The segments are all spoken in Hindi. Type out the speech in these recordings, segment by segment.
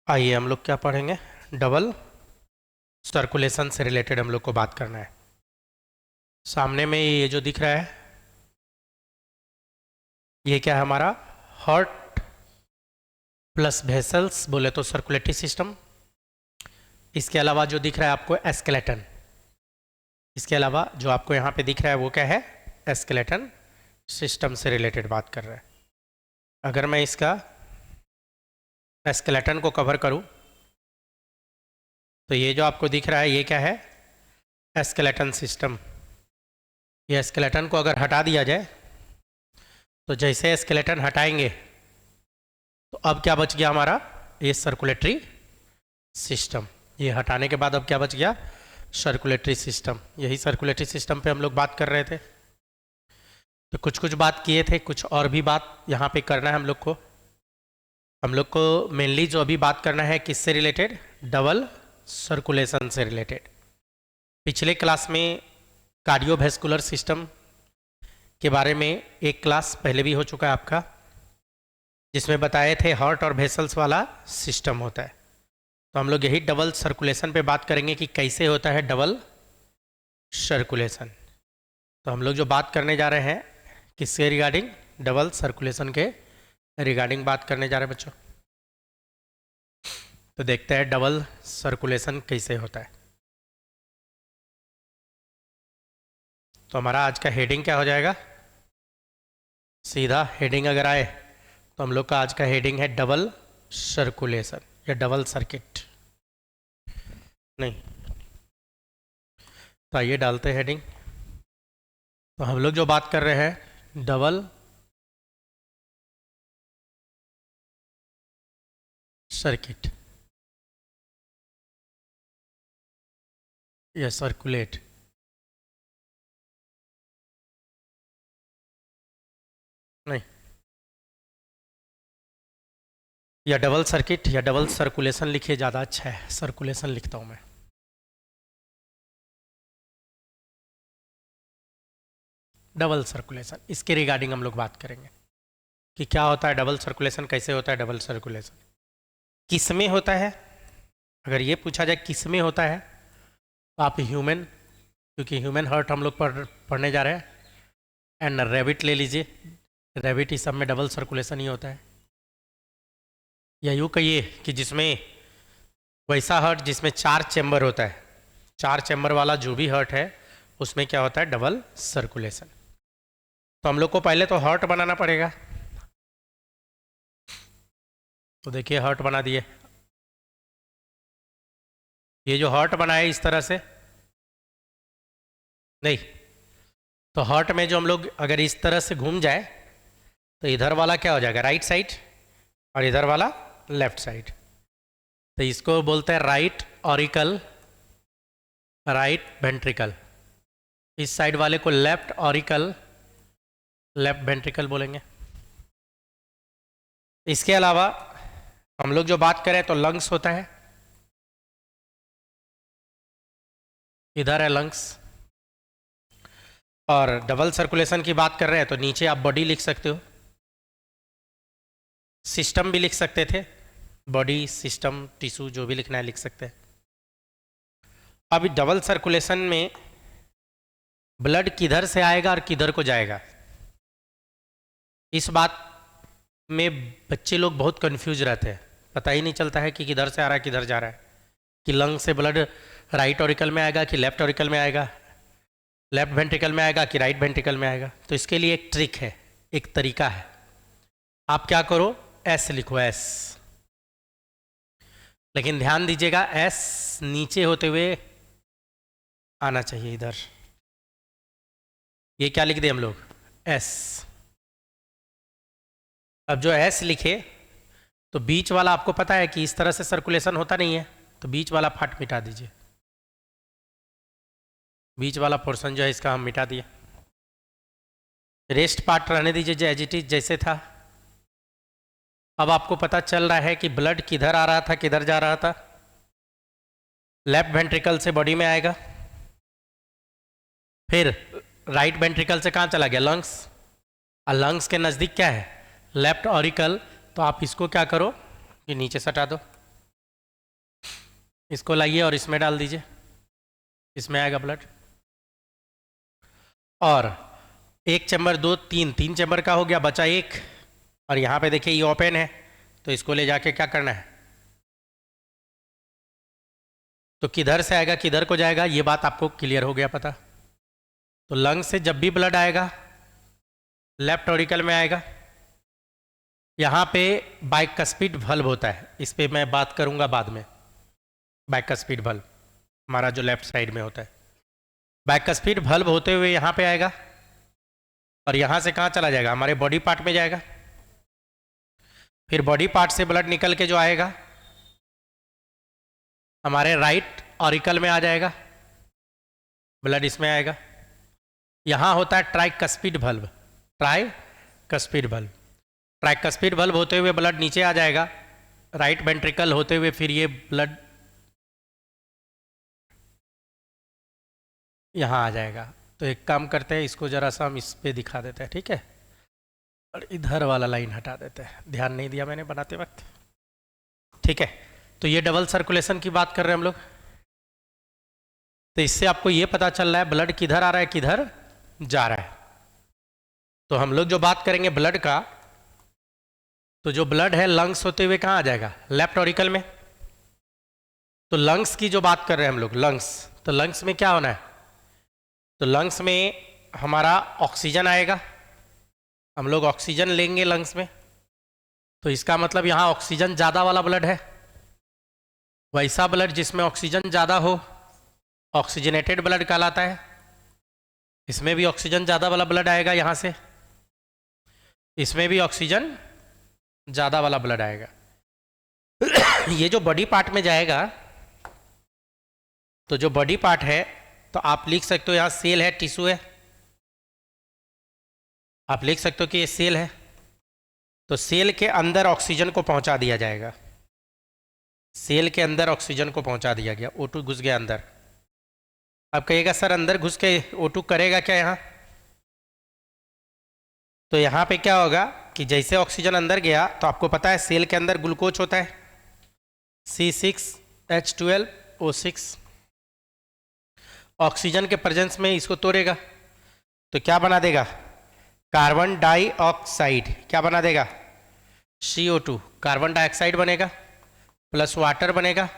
आइए हम लोग क्या पढ़ेंगे, डबल सर्कुलेशन से रिलेटेड हम लोग को बात करना है। सामने में ये जो दिख रहा है ये क्या है, हमारा हार्ट प्लस वेसल्स बोले तो सर्कुलेटरी सिस्टम। इसके अलावा जो दिख रहा है आपको एस्केलेटन, इसके अलावा जो आपको यहाँ पे दिख रहा है वो क्या है, एस्केलेटन सिस्टम से रिलेटेड बात कर रहा है। अगर मैं इसका एस्केलेटन को कवर करूँ तो ये जो आपको दिख रहा है ये क्या है, एस्केलेटन सिस्टम। ये एस्केलेटन को अगर हटा दिया जाए तो जैसे स्केलेटन हटाएंगे तो अब क्या बच गया हमारा, ये सर्कुलेटरी सिस्टम। ये हटाने के बाद अब क्या बच गया, सर्कुलेटरी सिस्टम। यही सर्कुलेटरी सिस्टम पे हम लोग बात कर रहे थे। तो कुछ कुछ बात किए थे, कुछ और भी बात यहाँ पे करना है हम लोग को। हम लोग को मेनली जो अभी बात करना है किससे रिलेटेड, डबल सर्कुलेशन से रिलेटेड। पिछले क्लास में कार्डियोवैस्कुलर सिस्टम के बारे में एक क्लास पहले भी हो चुका है आपका, जिसमें बताए थे हार्ट और वेसल्स वाला सिस्टम होता है। तो हम लोग यही डबल सर्कुलेशन पे बात करेंगे कि कैसे होता है डबल सर्कुलेशन। तो हम लोग जो बात करने जा रहे हैं किसके रिगार्डिंग, डबल सर्कुलेशन के रिगार्डिंग बात करने जा रहे हैं बच्चों। तो देखते हैं डबल सर्कुलेशन कैसे होता है। तो हमारा आज का हेडिंग क्या हो जाएगा, सीधा हेडिंग अगर आए तो हम लोग का आज का हेडिंग है डबल सर्कुलेशन या डबल सर्किट। नहीं तो आइए डालते हैं हेडिंग। तो हम लोग जो बात कर रहे हैं डबल सर्किट या सर्कुलेट। नहीं, या डबल सर्किट या डबल सर्कुलेशन लिखिए, ज़्यादा अच्छा है, सर्कुलेशन लिखता हूँ मैं। डबल सर्कुलेशन, इसके रिगार्डिंग हम लोग बात करेंगे कि क्या होता है डबल सर्कुलेशन, कैसे होता है डबल सर्कुलेशन, किस में होता है। अगर ये पूछा जाए किस में होता है तो आप ह्यूमन, क्योंकि ह्यूमन हार्ट हम लोग पढ़ने जा रहे हैं, एंड रैबिट ले लीजिए। रैबिट इस सब में डबल सर्कुलेशन ही होता है। या यूँ कहिए कि जिसमें वैसा हार्ट जिसमें 4 चैम्बर होता है, 4 चैम्बर वाला जो भी हार्ट है उसमें क्या होता है, डबल सर्कुलेशन। तो हम लोग को पहले तो हार्ट बनाना पड़ेगा। तो देखिए हार्ट बना दिए। ये जो हार्ट बना है इस तरह से, नहीं तो हार्ट में जो हम लोग अगर इस तरह से घूम जाए तो इधर वाला क्या हो जाएगा, राइट साइड, और इधर वाला लेफ्ट साइड। तो इसको बोलते हैं राइट ऑरिकल, राइट वेंट्रिकल। इस साइड वाले को लेफ्ट ऑरिकल, लेफ्ट वेंट्रिकल बोलेंगे। इसके अलावा हम लोग जो बात करें तो लंग्स होता है, इधर है लंग्स। और डबल सर्कुलेशन की बात कर रहे हैं तो नीचे आप बॉडी लिख सकते हो, सिस्टम भी लिख सकते थे, बॉडी सिस्टम टिश्यू जो भी लिखना है लिख सकते हैं। अब डबल सर्कुलेशन में ब्लड किधर से आएगा और किधर को जाएगा, इस बात में बच्चे लोग बहुत कंफ्यूज रहते हैं। पता ही नहीं चलता है कि किधर से आ रहा है किधर जा रहा है, कि लंग से ब्लड राइट ऑरिकल में आएगा कि लेफ्ट ऑरिकल में आएगा, लेफ्ट वेंट्रिकल में आएगा कि राइट वेंट्रिकल में आएगा। तो इसके लिए एक ट्रिक है, एक तरीका है। आप क्या करो, एस लिखो, एस। लेकिन ध्यान दीजिएगा एस नीचे होते हुए आना चाहिए इधर। ये क्या लिख दे हम लोग, एस। अब जो एस लिखे तो बीच वाला आपको पता है कि इस तरह से सर्कुलेशन होता नहीं है, तो बीच वाला पार्ट मिटा दीजिए। बीच वाला पोर्शन जो है इसका हम मिटा दिए, रेस्ट पार्ट रहने दीजिए जो एज इट इज जैसे था। अब आपको पता चल रहा है कि ब्लड किधर आ रहा था किधर जा रहा था, लेफ्ट वेंट्रिकल से बॉडी में आएगा, फिर राइट वेंट्रिकल से कहाँ चला गया, लंग्स। और लंग्स के नज़दीक क्या है, लेफ्ट ऑरिकल। तो आप इसको क्या करो कि नीचे सटा दो, इसको लाइए और इसमें डाल दीजिए, इसमें आएगा ब्लड। और एक चैम्बर, दो, तीन, तीन चैम्बर का हो गया, बचा एक। और यहाँ पे देखिए ये ओपन है, तो इसको ले जाके क्या करना है, तो किधर से आएगा किधर को जाएगा, ये बात आपको क्लियर हो गया पता। तो लंग से जब भी ब्लड आएगा लेफ्ट ऑरिकल में आएगा। यहाँ पे बाइकस्पिड वल्व होता है, इस पर मैं बात करूँगा बाद में। बाइकस्पिड वल्व हमारा जो लेफ्ट साइड में होता है, बाइकस्पिड वल्व होते हुए यहाँ पे आएगा और यहाँ से कहाँ चला जाएगा, हमारे बॉडी पार्ट में जाएगा। फिर बॉडी पार्ट से ब्लड निकल के जो आएगा हमारे राइट ऑरिकल में आ जाएगा, ब्लड इसमें आएगा। यहाँ होता है tricuspid valve, tricuspid valve. Tricuspid valve होते हुए ब्लड नीचे आ जाएगा, राइट वेंट्रिकल होते हुए फिर ये ब्लड यहाँ आ जाएगा। तो एक काम करते हैं, इसको जरा सा हम इस पे दिखा देते हैं, ठीक है। और इधर वाला लाइन हटा देते हैं, ध्यान नहीं दिया मैंने बनाते वक्त, ठीक है। तो ये डबल सर्कुलेशन की बात कर रहे हैं हम लोग। तो इससे आपको ये पता चल रहा है ब्लड किधर आ रहा है किधर जा रहा है। तो हम लोग जो बात करेंगे ब्लड का, तो जो ब्लड है लंग्स होते हुए कहाँ आ जाएगा, लेफ्ट ऑरिकल में। तो लंग्स की जो बात कर रहे हैं हम लोग, लंग्स, तो लंग्स में क्या होना है, तो लंग्स में हमारा ऑक्सीजन आएगा, हम लोग ऑक्सीजन लेंगे लंग्स में। तो इसका मतलब यहाँ ऑक्सीजन ज़्यादा वाला ब्लड है। वैसा ब्लड जिसमें ऑक्सीजन ज़्यादा हो ऑक्सीजनेटेड ब्लड कहलाता है। इसमें भी ऑक्सीजन ज़्यादा वाला ब्लड आएगा, यहाँ से इसमें भी ऑक्सीजन ज़्यादा वाला ब्लड आएगा। ये जो बॉडी पार्ट में जाएगा, तो जो बॉडी पार्ट है, तो आप लिख सकते हो यहाँ सेल है, टिश्यू है, आप लिख सकते हो कि ये सेल है। तो सेल के अंदर ऑक्सीजन को पहुंचा दिया जाएगा, सेल के अंदर ऑक्सीजन को पहुंचा दिया गया, O2 घुस गया अंदर। अब कहिएगा सर अंदर घुस के O2 करेगा क्या यहाँ, तो यहाँ पे क्या होगा कि जैसे ऑक्सीजन अंदर गया, तो आपको पता है सेल के अंदर ग्लूकोज होता है C6H12O6। ऑक्सीजन के प्रेजेंस में इसको तोड़ेगा तो क्या बना देगा, कार्बन डाइऑक्साइड। क्या बना देगा, CO2, कार्बन डाइऑक्साइड बनेगा, प्लस वाटर बनेगा,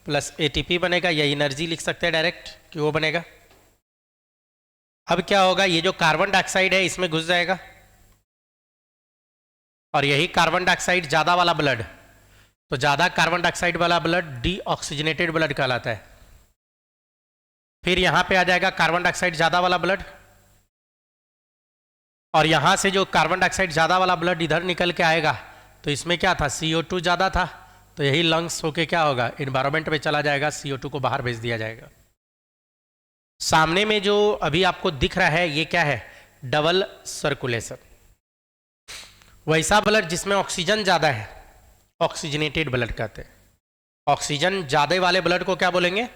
प्लस ATP बनेगा, या एनर्जी लिख सकते हैं डायरेक्ट कि वो बनेगा। अब क्या होगा, ये जो कार्बन डाइऑक्साइड है इसमें घुस जाएगा, और यही कार्बन डाइऑक्साइड ज़्यादा वाला ब्लड, तो ज़्यादा कार्बन डाइऑक्साइड वाला ब्लड डीऑक्सीजनेटेड ब्लड कहलाता है। फिर यहाँ पे आ जाएगा कार्बन डाइऑक्साइड ज़्यादा वाला ब्लड, और यहाँ से जो कार्बन डाइऑक्साइड ज़्यादा वाला ब्लड इधर निकल के आएगा, तो इसमें क्या था, CO2 ज़्यादा था, तो यही लंग्स होके क्या होगा, इन्वायरमेंट में चला जाएगा, CO2 को बाहर भेज दिया जाएगा। सामने में जो अभी आपको दिख रहा है ये क्या है, डबल सर्कुलेशन। वैसा ब्लड जिसमें ऑक्सीजन ज़्यादा है ऑक्सीजनेटेड ब्लड कहते हैं। ऑक्सीजन ज़्यादा वाले ब्लड को क्या बोलेंगे,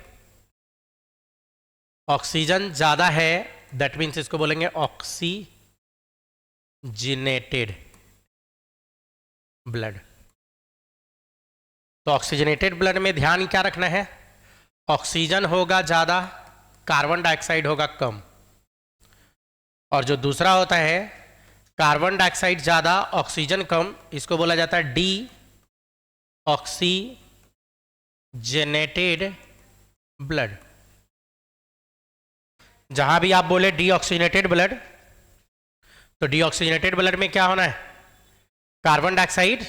ऑक्सीजन ज़्यादा है, दैट मीन्स इसको बोलेंगे ऑक्सीजनेटेड ब्लड। तो ऑक्सीजनेटेड ब्लड में ध्यान क्या रखना है, ऑक्सीजन होगा ज़्यादा, कार्बन डाइऑक्साइड होगा कम। और जो दूसरा होता है कार्बन डाइऑक्साइड ज़्यादा ऑक्सीजन कम, इसको बोला जाता है डी ऑक्सीजनेटेड ब्लड। जहां भी आप बोले डीऑक्सीजनेटेड ब्लड, तो डीऑक्सीजनेटेड ब्लड में क्या होना है, कार्बन डाइऑक्साइड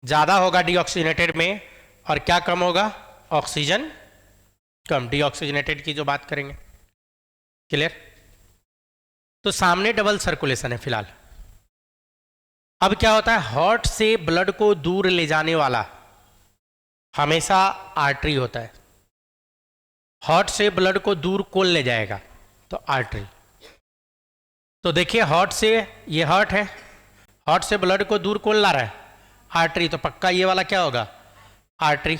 ज़्यादा होगा डीऑक्सीजनेटेड में, और क्या कम होगा, ऑक्सीजन कम। डीऑक्सीजनेटेड की जो बात करेंगे, क्लियर। तो सामने डबल सर्कुलेशन है फिलहाल। अब क्या होता है, हार्ट से ब्लड को दूर ले जाने वाला हमेशा आर्टरी होता है। हार्ट से ब्लड को दूर कौन ले जाएगा, तो आर्टरी। तो देखिए हार्ट से, ये हार्ट है, हार्ट से ब्लड को दूर कौन ला रहा है, आर्टरी। तो पक्का ये वाला क्या होगा, आर्टरी।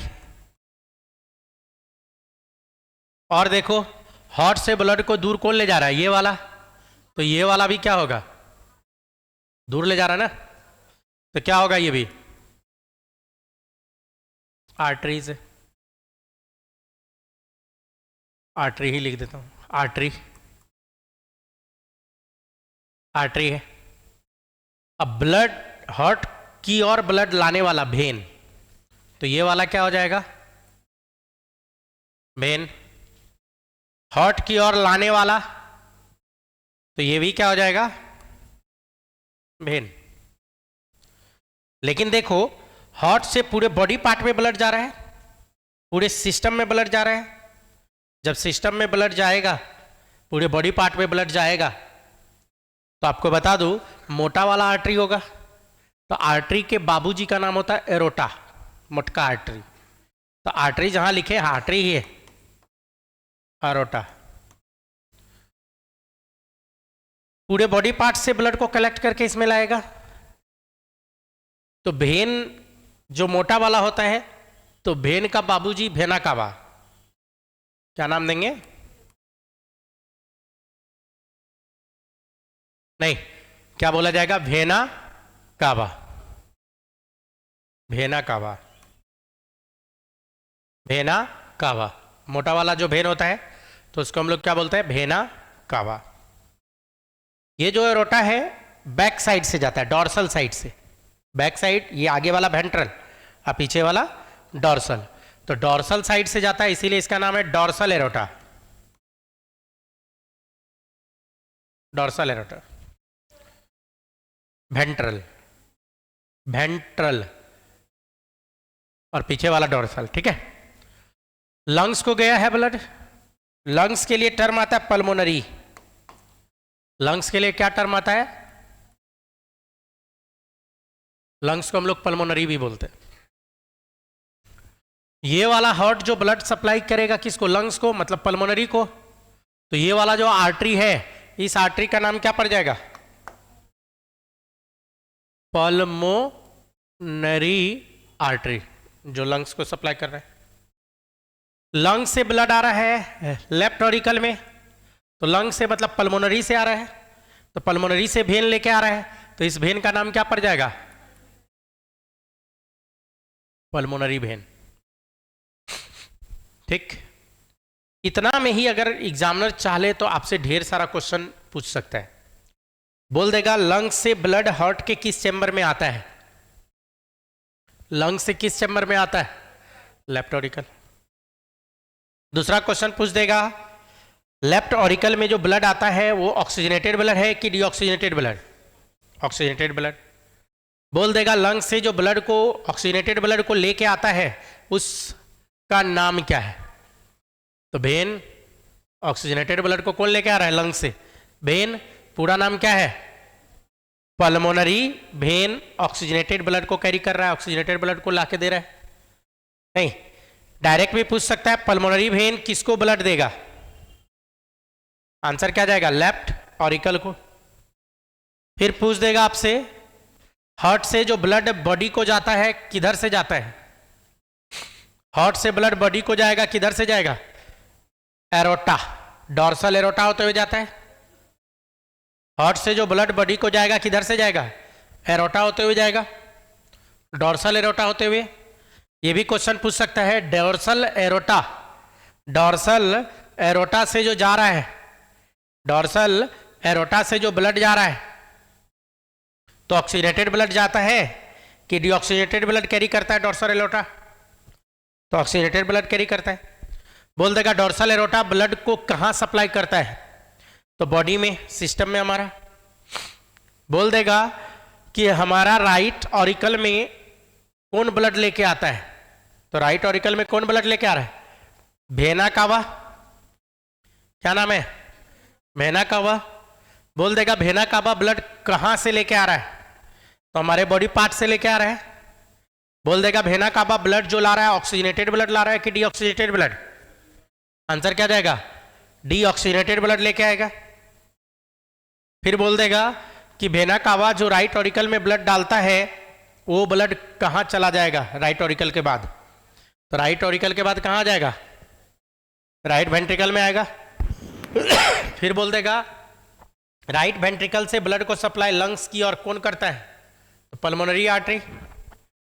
और देखो हार्ट से ब्लड को दूर कौन ले जा रहा है, ये वाला, तो ये वाला भी क्या होगा, दूर ले जा रहा है ना, तो क्या होगा, ये भी आर्टरीज। आर्टरी ही लिख देता हूँ, आर्टरी, आर्टरी है। अब ब्लड, हार्ट की ओर ब्लड लाने वाला वेन, तो ये वाला क्या हो जाएगा, वेन। हार्ट की ओर लाने वाला, तो ये भी क्या हो जाएगा, वेन। लेकिन देखो, हार्ट से पूरे बॉडी पार्ट में ब्लड जा रहा है, पूरे सिस्टम में ब्लड जा रहा है। जब सिस्टम में ब्लड जाएगा, पूरे बॉडी पार्ट में ब्लड जाएगा, तो आपको बता दूं, मोटा वाला आर्टरी होगा, तो आर्टरी के बाबूजी का नाम होता है एरोटा, मोटका आर्टरी। तो आर्टरी जहां लिखे आर्टरी ही है, एरोटा। पूरे बॉडी पार्ट से ब्लड को कलेक्ट करके इसमें लाएगा। तो वेन जो मोटा वाला होता है, तो वेन का बाबूजी वेना कावा, क्या नाम देंगे, नहीं, क्या बोला जाएगा, vena cava, vena cava, vena cava. मोटा वाला जो वेन होता है, तो उसको हम लोग क्या बोलते हैं, वेना कावा। ये जो एरोटा है बैक साइड से जाता है, डॉर्सल साइड से, बैक साइड, ये आगे वाला वेंट्रल और पीछे वाला डॉर्सल। तो डॉर्सल साइड से जाता है, इसीलिए इसका नाम है dorsal aorta, dorsal aorta. Ventral, ventral और पीछे वाला डॉर्सल, ठीक है। लंग्स को गया है ब्लड, लंग्स के लिए टर्म आता है पल्मोनरी। लंग्स के लिए क्या टर्म आता है, लंग्स को हम लोग पल्मोनरी भी बोलते हैं। ये वाला हार्ट जो ब्लड सप्लाई करेगा किसको, लंग्स को, मतलब पल्मोनरी को, तो ये वाला जो आर्टरी है, इस आर्टरी का नाम क्या पड़ जाएगा, पल्मोनरी आर्टरी, जो लंग्स को सप्लाई कर रहा है। लंग्स से ब्लड आ रहा है लेफ्ट ऑरिकल में, तो लंग से मतलब पल्मोनरी से आ रहा है, तो पल्मोनरी से वेन लेके आ रहा है, तो इस वेन का नाम क्या पड़ जाएगा, पल्मोनरी वेन। ठीक, इतना में ही अगर एग्जामिनर चाहे तो आपसे ढेर सारा क्वेश्चन पूछ सकता है। बोल देगा लंग से ब्लड हार्ट के किस चेंबर में आता है, लंग से किस चेंबर में आता है, लेफ्ट ऑरिकल। दूसरा क्वेश्चन पूछ देगा लेफ्ट ऑरिकल में जो ब्लड आता है वो ऑक्सीजनेटेड ब्लड है कि डीऑक्सीजनेटेड ब्लड, ऑक्सीजनेटेड ब्लड। बोल देगा लंग से जो ब्लड को, ऑक्सीजनेटेड ब्लड को लेके आता है उसका नाम क्या है, तो वेन। ऑक्सीजनेटेड ब्लड को कौन लेके आ रहा है, लंग से, वेन। पूरा नाम क्या है, पल्मोनरी वेन ऑक्सीजनेटेड ब्लड को कैरी कर रहा है, ऑक्सीजनेटेड ब्लड को लाके दे रहा है। नहीं, डायरेक्ट भी पूछ सकता है पल्मोनरी वेन किसको ब्लड देगा, आंसर क्या जाएगा, लेफ्ट ऑरिकल को। फिर पूछ देगा आपसे हार्ट से जो ब्लड बॉडी को जाता है किधर से जाता है, हार्ट से ब्लड बॉडी को जाएगा किधर से जाएगा, एरोटा, डॉर्सल एरोटा होते हुए जाता है। हार्ट से जो ब्लड बॉडी को जाएगा किधर से जाएगा, एरोटा होते हुए जाएगा, डॉर्सल एरोटा होते हुए। ये भी क्वेश्चन पूछ सकता है डॉर्सल एरोटा, डॉर्सल एरोटा से जो जा रहा है, डॉर्सल एरोटा से जो ब्लड जा रहा है, तो ऑक्सीजनेटेड ब्लड जाता है कि डीऑक्सीजनेटेड ब्लड कैरी करता है डॉर्सल एरोटा, तो ऑक्सीजनेटेड ब्लड कैरी करता है। बोल देगा डॉर्सल एरोटा ब्लड को कहाँ सप्लाई करता है, तो बॉडी में, सिस्टम में हमारा। बोल देगा कि हमारा राइट ऑरिकल में कौन ब्लड लेके आता है, तो राइट ऑरिकल में कौन ब्लड लेके आ रहा है, वेना कावा, क्या नाम है, वेना कावा। बोल देगा वेना कावा ब्लड कहाँ से लेके आ रहा है, तो हमारे बॉडी पार्ट से लेके आ रहा है। बोल देगा वेना कावा ब्लड जो ला रहा है ऑक्सीजनेटेड ब्लड ला रहा है कि डीऑक्सीजनेटेड ब्लड, आंसर क्या जाएगा, डीऑक्सीजनेटेड ब्लड लेके आएगा। फिर बोल देगा कि वेना कावा जो राइट ऑरिकल में ब्लड डालता है वो ब्लड कहाँ चला जाएगा राइट ऑरिकल के बाद, तो राइट ऑरिकल के बाद कहाँ आ जाएगा, राइट वेंट्रिकल में आएगा। फिर बोल देगा राइट वेंट्रिकल से ब्लड को सप्लाई लंग्स की और कौन करता है, तो पल्मोनरी आर्टरी।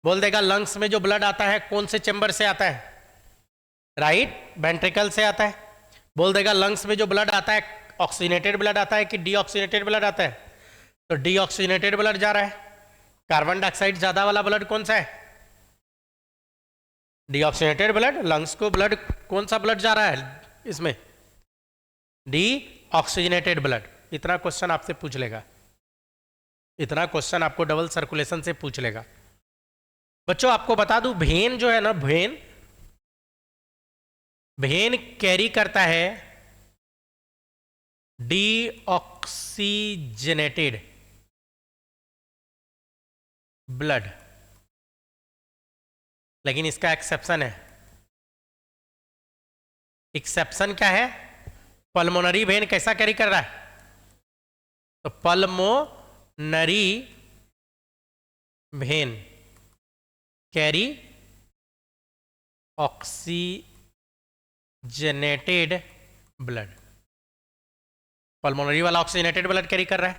बोल देगा लंग्स में जो ब्लड आता है कौन से चेंबर से आता है, राइट वेंट्रिकल से आता है। बोल देगा लंग्स में जो ब्लड आता है ऑक्सीजनेटेड ब्लड आता है कि डीऑक्सीजनेटेड ब्लड आता है, तो डीऑक्सीजनेटेड ब्लड जा रहा है। कार्बन डाइऑक्साइड ज्यादा वाला ब्लड कौन सा है? Deoxygenated blood. लंग्स को ब्लड कौन सा ब्लड जा रहा है इसमें? Deoxygenated blood. इतना क्वेश्चन आपसे पूछ लेगा, इतना क्वेश्चन आपको डबल सर्कुलेशन से पूछ लेगा। बच्चों आपको बता दूं, वेन जो है ना, वेन कैरी करता है डीऑक्सीजनेटेड ब्लड, लेकिन इसका एक्सेप्शन है। एक्सेप्शन क्या है? पल्मोनरी वेन कैसा कैरी कर रहा है? तो pulmonary vein carry oxygenated blood. Pulmonary वाला ऑक्सीजनेटेड ब्लड कैरी कर रहा है,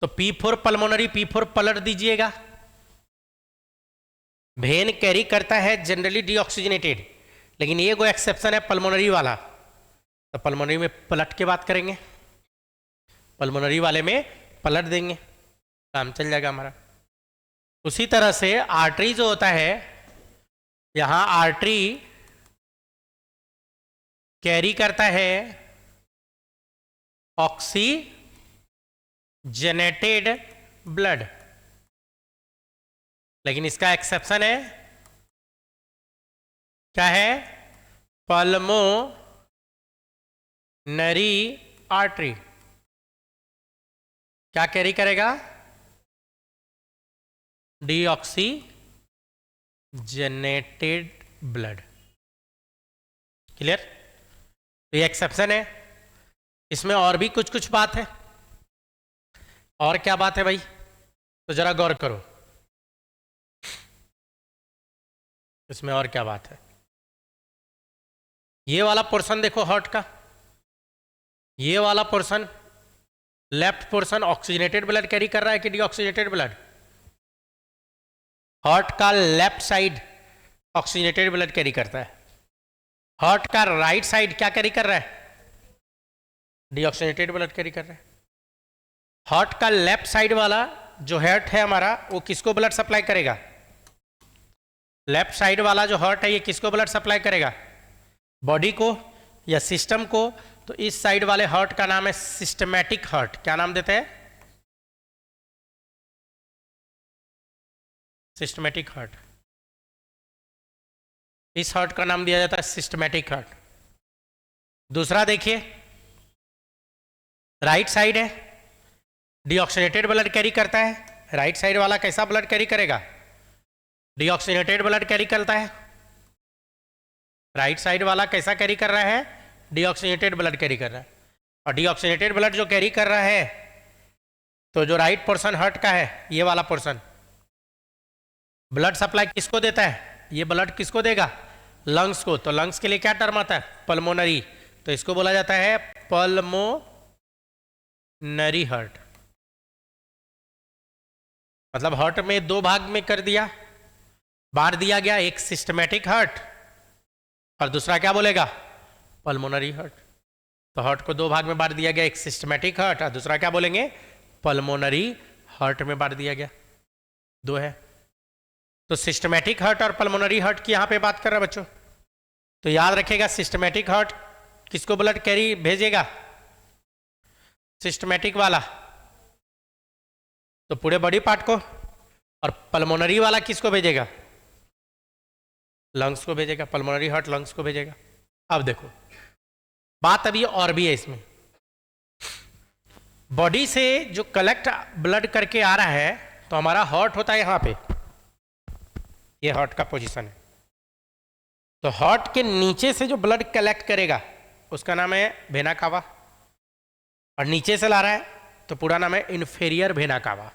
तो P4 पल्मोनरी, P4 पलट दीजिएगा। वेन कैरी करता है जनरली डीऑक्सीजनेटेड, लेकिन ये कोई एक्सेप्शन है पल्मोनरी वाला, तो पल्मोनरी में पलट के बात करेंगे, पल्मोनरी वाले में पलट देंगे, काम चल जाएगा हमारा। उसी तरह से आर्टरी जो होता है, यहां आर्टरी कैरी करता है ऑक्सीजनेटेड ब्लड, लेकिन इसका एक्सेप्शन है, क्या है? पल्मोनरी आर्टरी क्या कैरी करेगा? Deoxygenated blood. क्लियर? तो ये एक्सेप्शन है। इसमें और भी कुछ कुछ बात है। और क्या बात है भाई? तो जरा गौर करो, इसमें और क्या बात है। ये वाला पोर्शन देखो हार्ट का, ये वाला portion, left portion oxygenated blood carry कर रहा है कि डीऑक्सीजनेटेड ब्लड? हार्ट का left side oxygenated blood carry करता है। हार्ट का राइट साइड क्या कैरी कर रहा है? डीऑक्सीजनेटेड ब्लड कैरी कर रहा है। हार्ट का लेफ्ट साइड वाला जो हार्ट है हमारा, वो किसको ब्लड सप्लाई करेगा? लेफ्ट साइड वाला जो हार्ट है ये किसको ब्लड सप्लाई करेगा? बॉडी को या सिस्टम को? तो इस साइड वाले हार्ट का नाम है सिस्टमैटिक हार्ट। क्या नाम देते हैं? Systematic heart. इस हार्ट का नाम दिया जाता है सिस्टमैटिक हार्ट। दूसरा देखिए, राइट साइड है, डीऑक्सीजनेटेड ब्लड कैरी करता है। राइट साइड वाला कैसा ब्लड कैरी करेगा? डीऑक्सीजनेटेड ब्लड कैरी करता है। राइट साइड वाला कैसा कैरी कर रहा है? डीऑक्सीजनेटेड ब्लड कैरी कर रहा है। और डीऑक्सीजनेटेड ब्लड जो कैरी कर रहा है, तो जो राइट पोर्शन हार्ट का है, ये वाला पोर्शन, ब्लड सप्लाई किसको देता है? ये ब्लड किसको देगा? लंग्स को। तो लंग्स के लिए क्या टर्म आता है? पल्मोनरी। तो इसको बोला जाता है पल्मोनरी हार्ट। मतलब हार्ट में दो भाग में कर दिया, बांट दिया गया, एक सिस्टमैटिक हार्ट और दूसरा क्या बोलेगा? Pulmonary heart. तो हार्ट को दो भाग में बांट दिया गया, एक सिस्टमैटिक हार्ट और दूसरा क्या बोलेंगे? पल्मोनरी हार्ट में बांट दिया गया। दो है। तो सिस्टमैटिक हार्ट और पल्मोनरी हार्ट की यहां पे बात कर रहा है बच्चों। तो याद रखिएगा, सिस्टमैटिक हार्ट किसको ब्लड कैरी भेजेगा? सिस्टमैटिक वाला तो पूरे बॉडी पार्ट को, और पल्मोनरी वाला किसको भेजेगा? लंग्स को भेजेगा। पल्मोनरी हार्ट लंग्स को भेजेगा। अब देखो बात अभी और भी है इसमें। बॉडी से जो कलेक्ट ब्लड करके आ रहा है, तो हमारा हार्ट होता है यहां पे, ये हार्ट का पोजीशन है। तो हार्ट के नीचे से जो ब्लड कलेक्ट करेगा उसका नाम है वेना कावा, और नीचे से ला रहा है तो पूरा नाम है इन्फेरियर वेना कावा।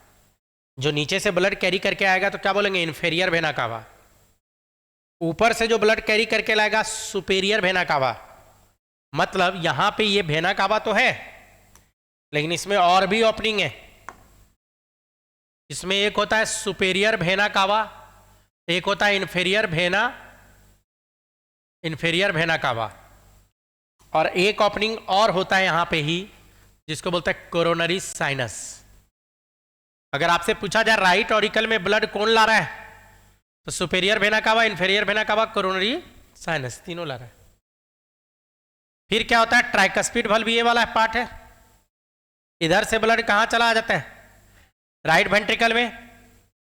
जो नीचे से ब्लड कैरी करके आएगा तो क्या बोलेंगे? Inferior vena cava. ऊपर से जो ब्लड कैरी करके लाएगा सुपेरियर वेना कावा। मतलब यहां पे ये वेना कावा तो है, लेकिन इसमें और भी ओपनिंग है। इसमें एक होता है सुपेरियर वेना कावा, एक होता है इन्फेरियर वेना कावा। और एक ओपनिंग और होता है यहां पे ही, जिसको बोलते हैं कोरोनरी साइनस। अगर आपसे पूछा जाए राइट ऑरिकल में ब्लड कौन ला रहा है, तो superior vena cava, inferior vena cava, coronary sinus, तीनों ला रहा है। फिर क्या होता है, ट्राइकस्पिड वाल्व, ये वाला पार्ट है, इधर से ब्लड कहां चला जाता है, राइट वेंट्रिकल में।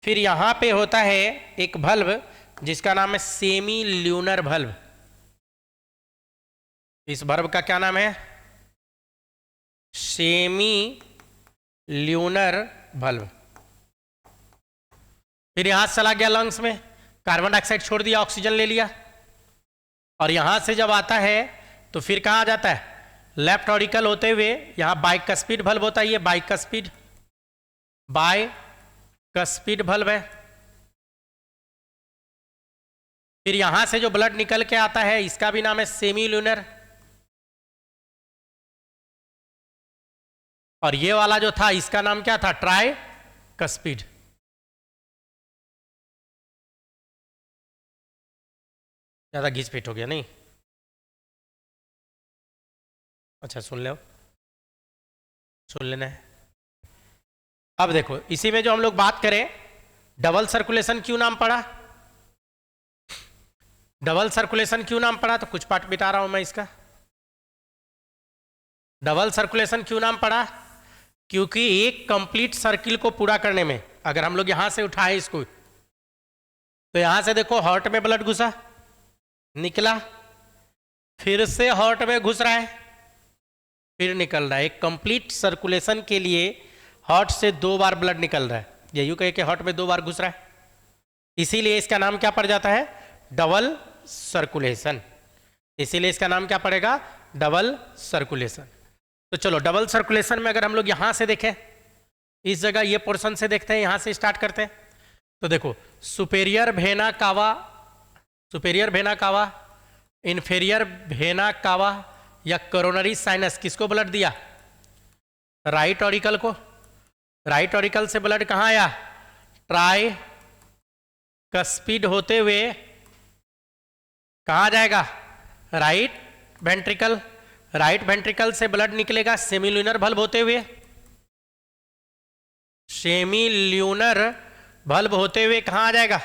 फिर यहां पे होता है एक भल्व जिसका नाम है सेमी ल्यूनर भल्व। इस भल्व का क्या नाम है, सेमी ल्यूनर भल्व। फिर यहां से चला गया लंग्स में, कार्बन डाइऑक्साइड छोड़ दिया, ऑक्सीजन ले लिया, और यहां से जब आता है तो फिर कहां जाता है, लेफ्ट ऑरिकल होते हुए यहां बाइकस्पिड भल्व होता है, ये बाइकस्पिड भल्व है। फिर यहां से जो ब्लड निकल के आता है इसका भी नाम है सेमी ल्यूनर। और ये वाला जो था इसका नाम क्या था, ट्राइकस्पिड। ज्यादा घिस पिट हो गया नहीं, अच्छा सुन लो, सुन लेना है। अब देखो इसी में जो हम लोग बात करें, डबल सर्कुलेशन क्यों नाम पड़ा, डबल सर्कुलेशन क्यों नाम पड़ा, तो कुछ पार्ट बिता रहा हूं मैं इसका। डबल सर्कुलेशन क्यों नाम पड़ा, क्योंकि एक कंप्लीट सर्किल को पूरा करने में, अगर हम लोग यहां से उठाए इसको, तो यहां से देखो हार्ट में ब्लड घुसा, निकला, फिर से हार्ट में घुस रहा है, फिर निकल रहा है। एक कंप्लीट सर्कुलेशन के लिए हार्ट से 2 बार ब्लड निकल रहा है, ये यूं कहे कि हार्ट में 2 बार घुस रहा है, इसीलिए इसका नाम क्या पड़ जाता है, डबल सर्कुलेशन। इसीलिए इसका नाम क्या पड़ेगा, डबल सर्कुलेशन। तो चलो डबल सर्कुलेशन में अगर हम लोग यहां से देखें, इस जगह ये पोर्शन से देखते हैं, यहां से स्टार्ट करते हैं, तो देखो superior vena cava, superior vena cava, inferior vena cava या कोरोनरी साइनस, किसको ब्लड दिया, राइट ऑरिकल को। राइट ऑरिकल से ब्लड कहां आया, ट्राइकस्पिड होते हुए कहां जाएगा, राइट वेंट्रिकल। राइट वेंट्रिकल से ब्लड निकलेगा सेमील्यूनर भल्व होते हुए, सेमील्यूनर भल्व होते हुए कहां आ जाएगा,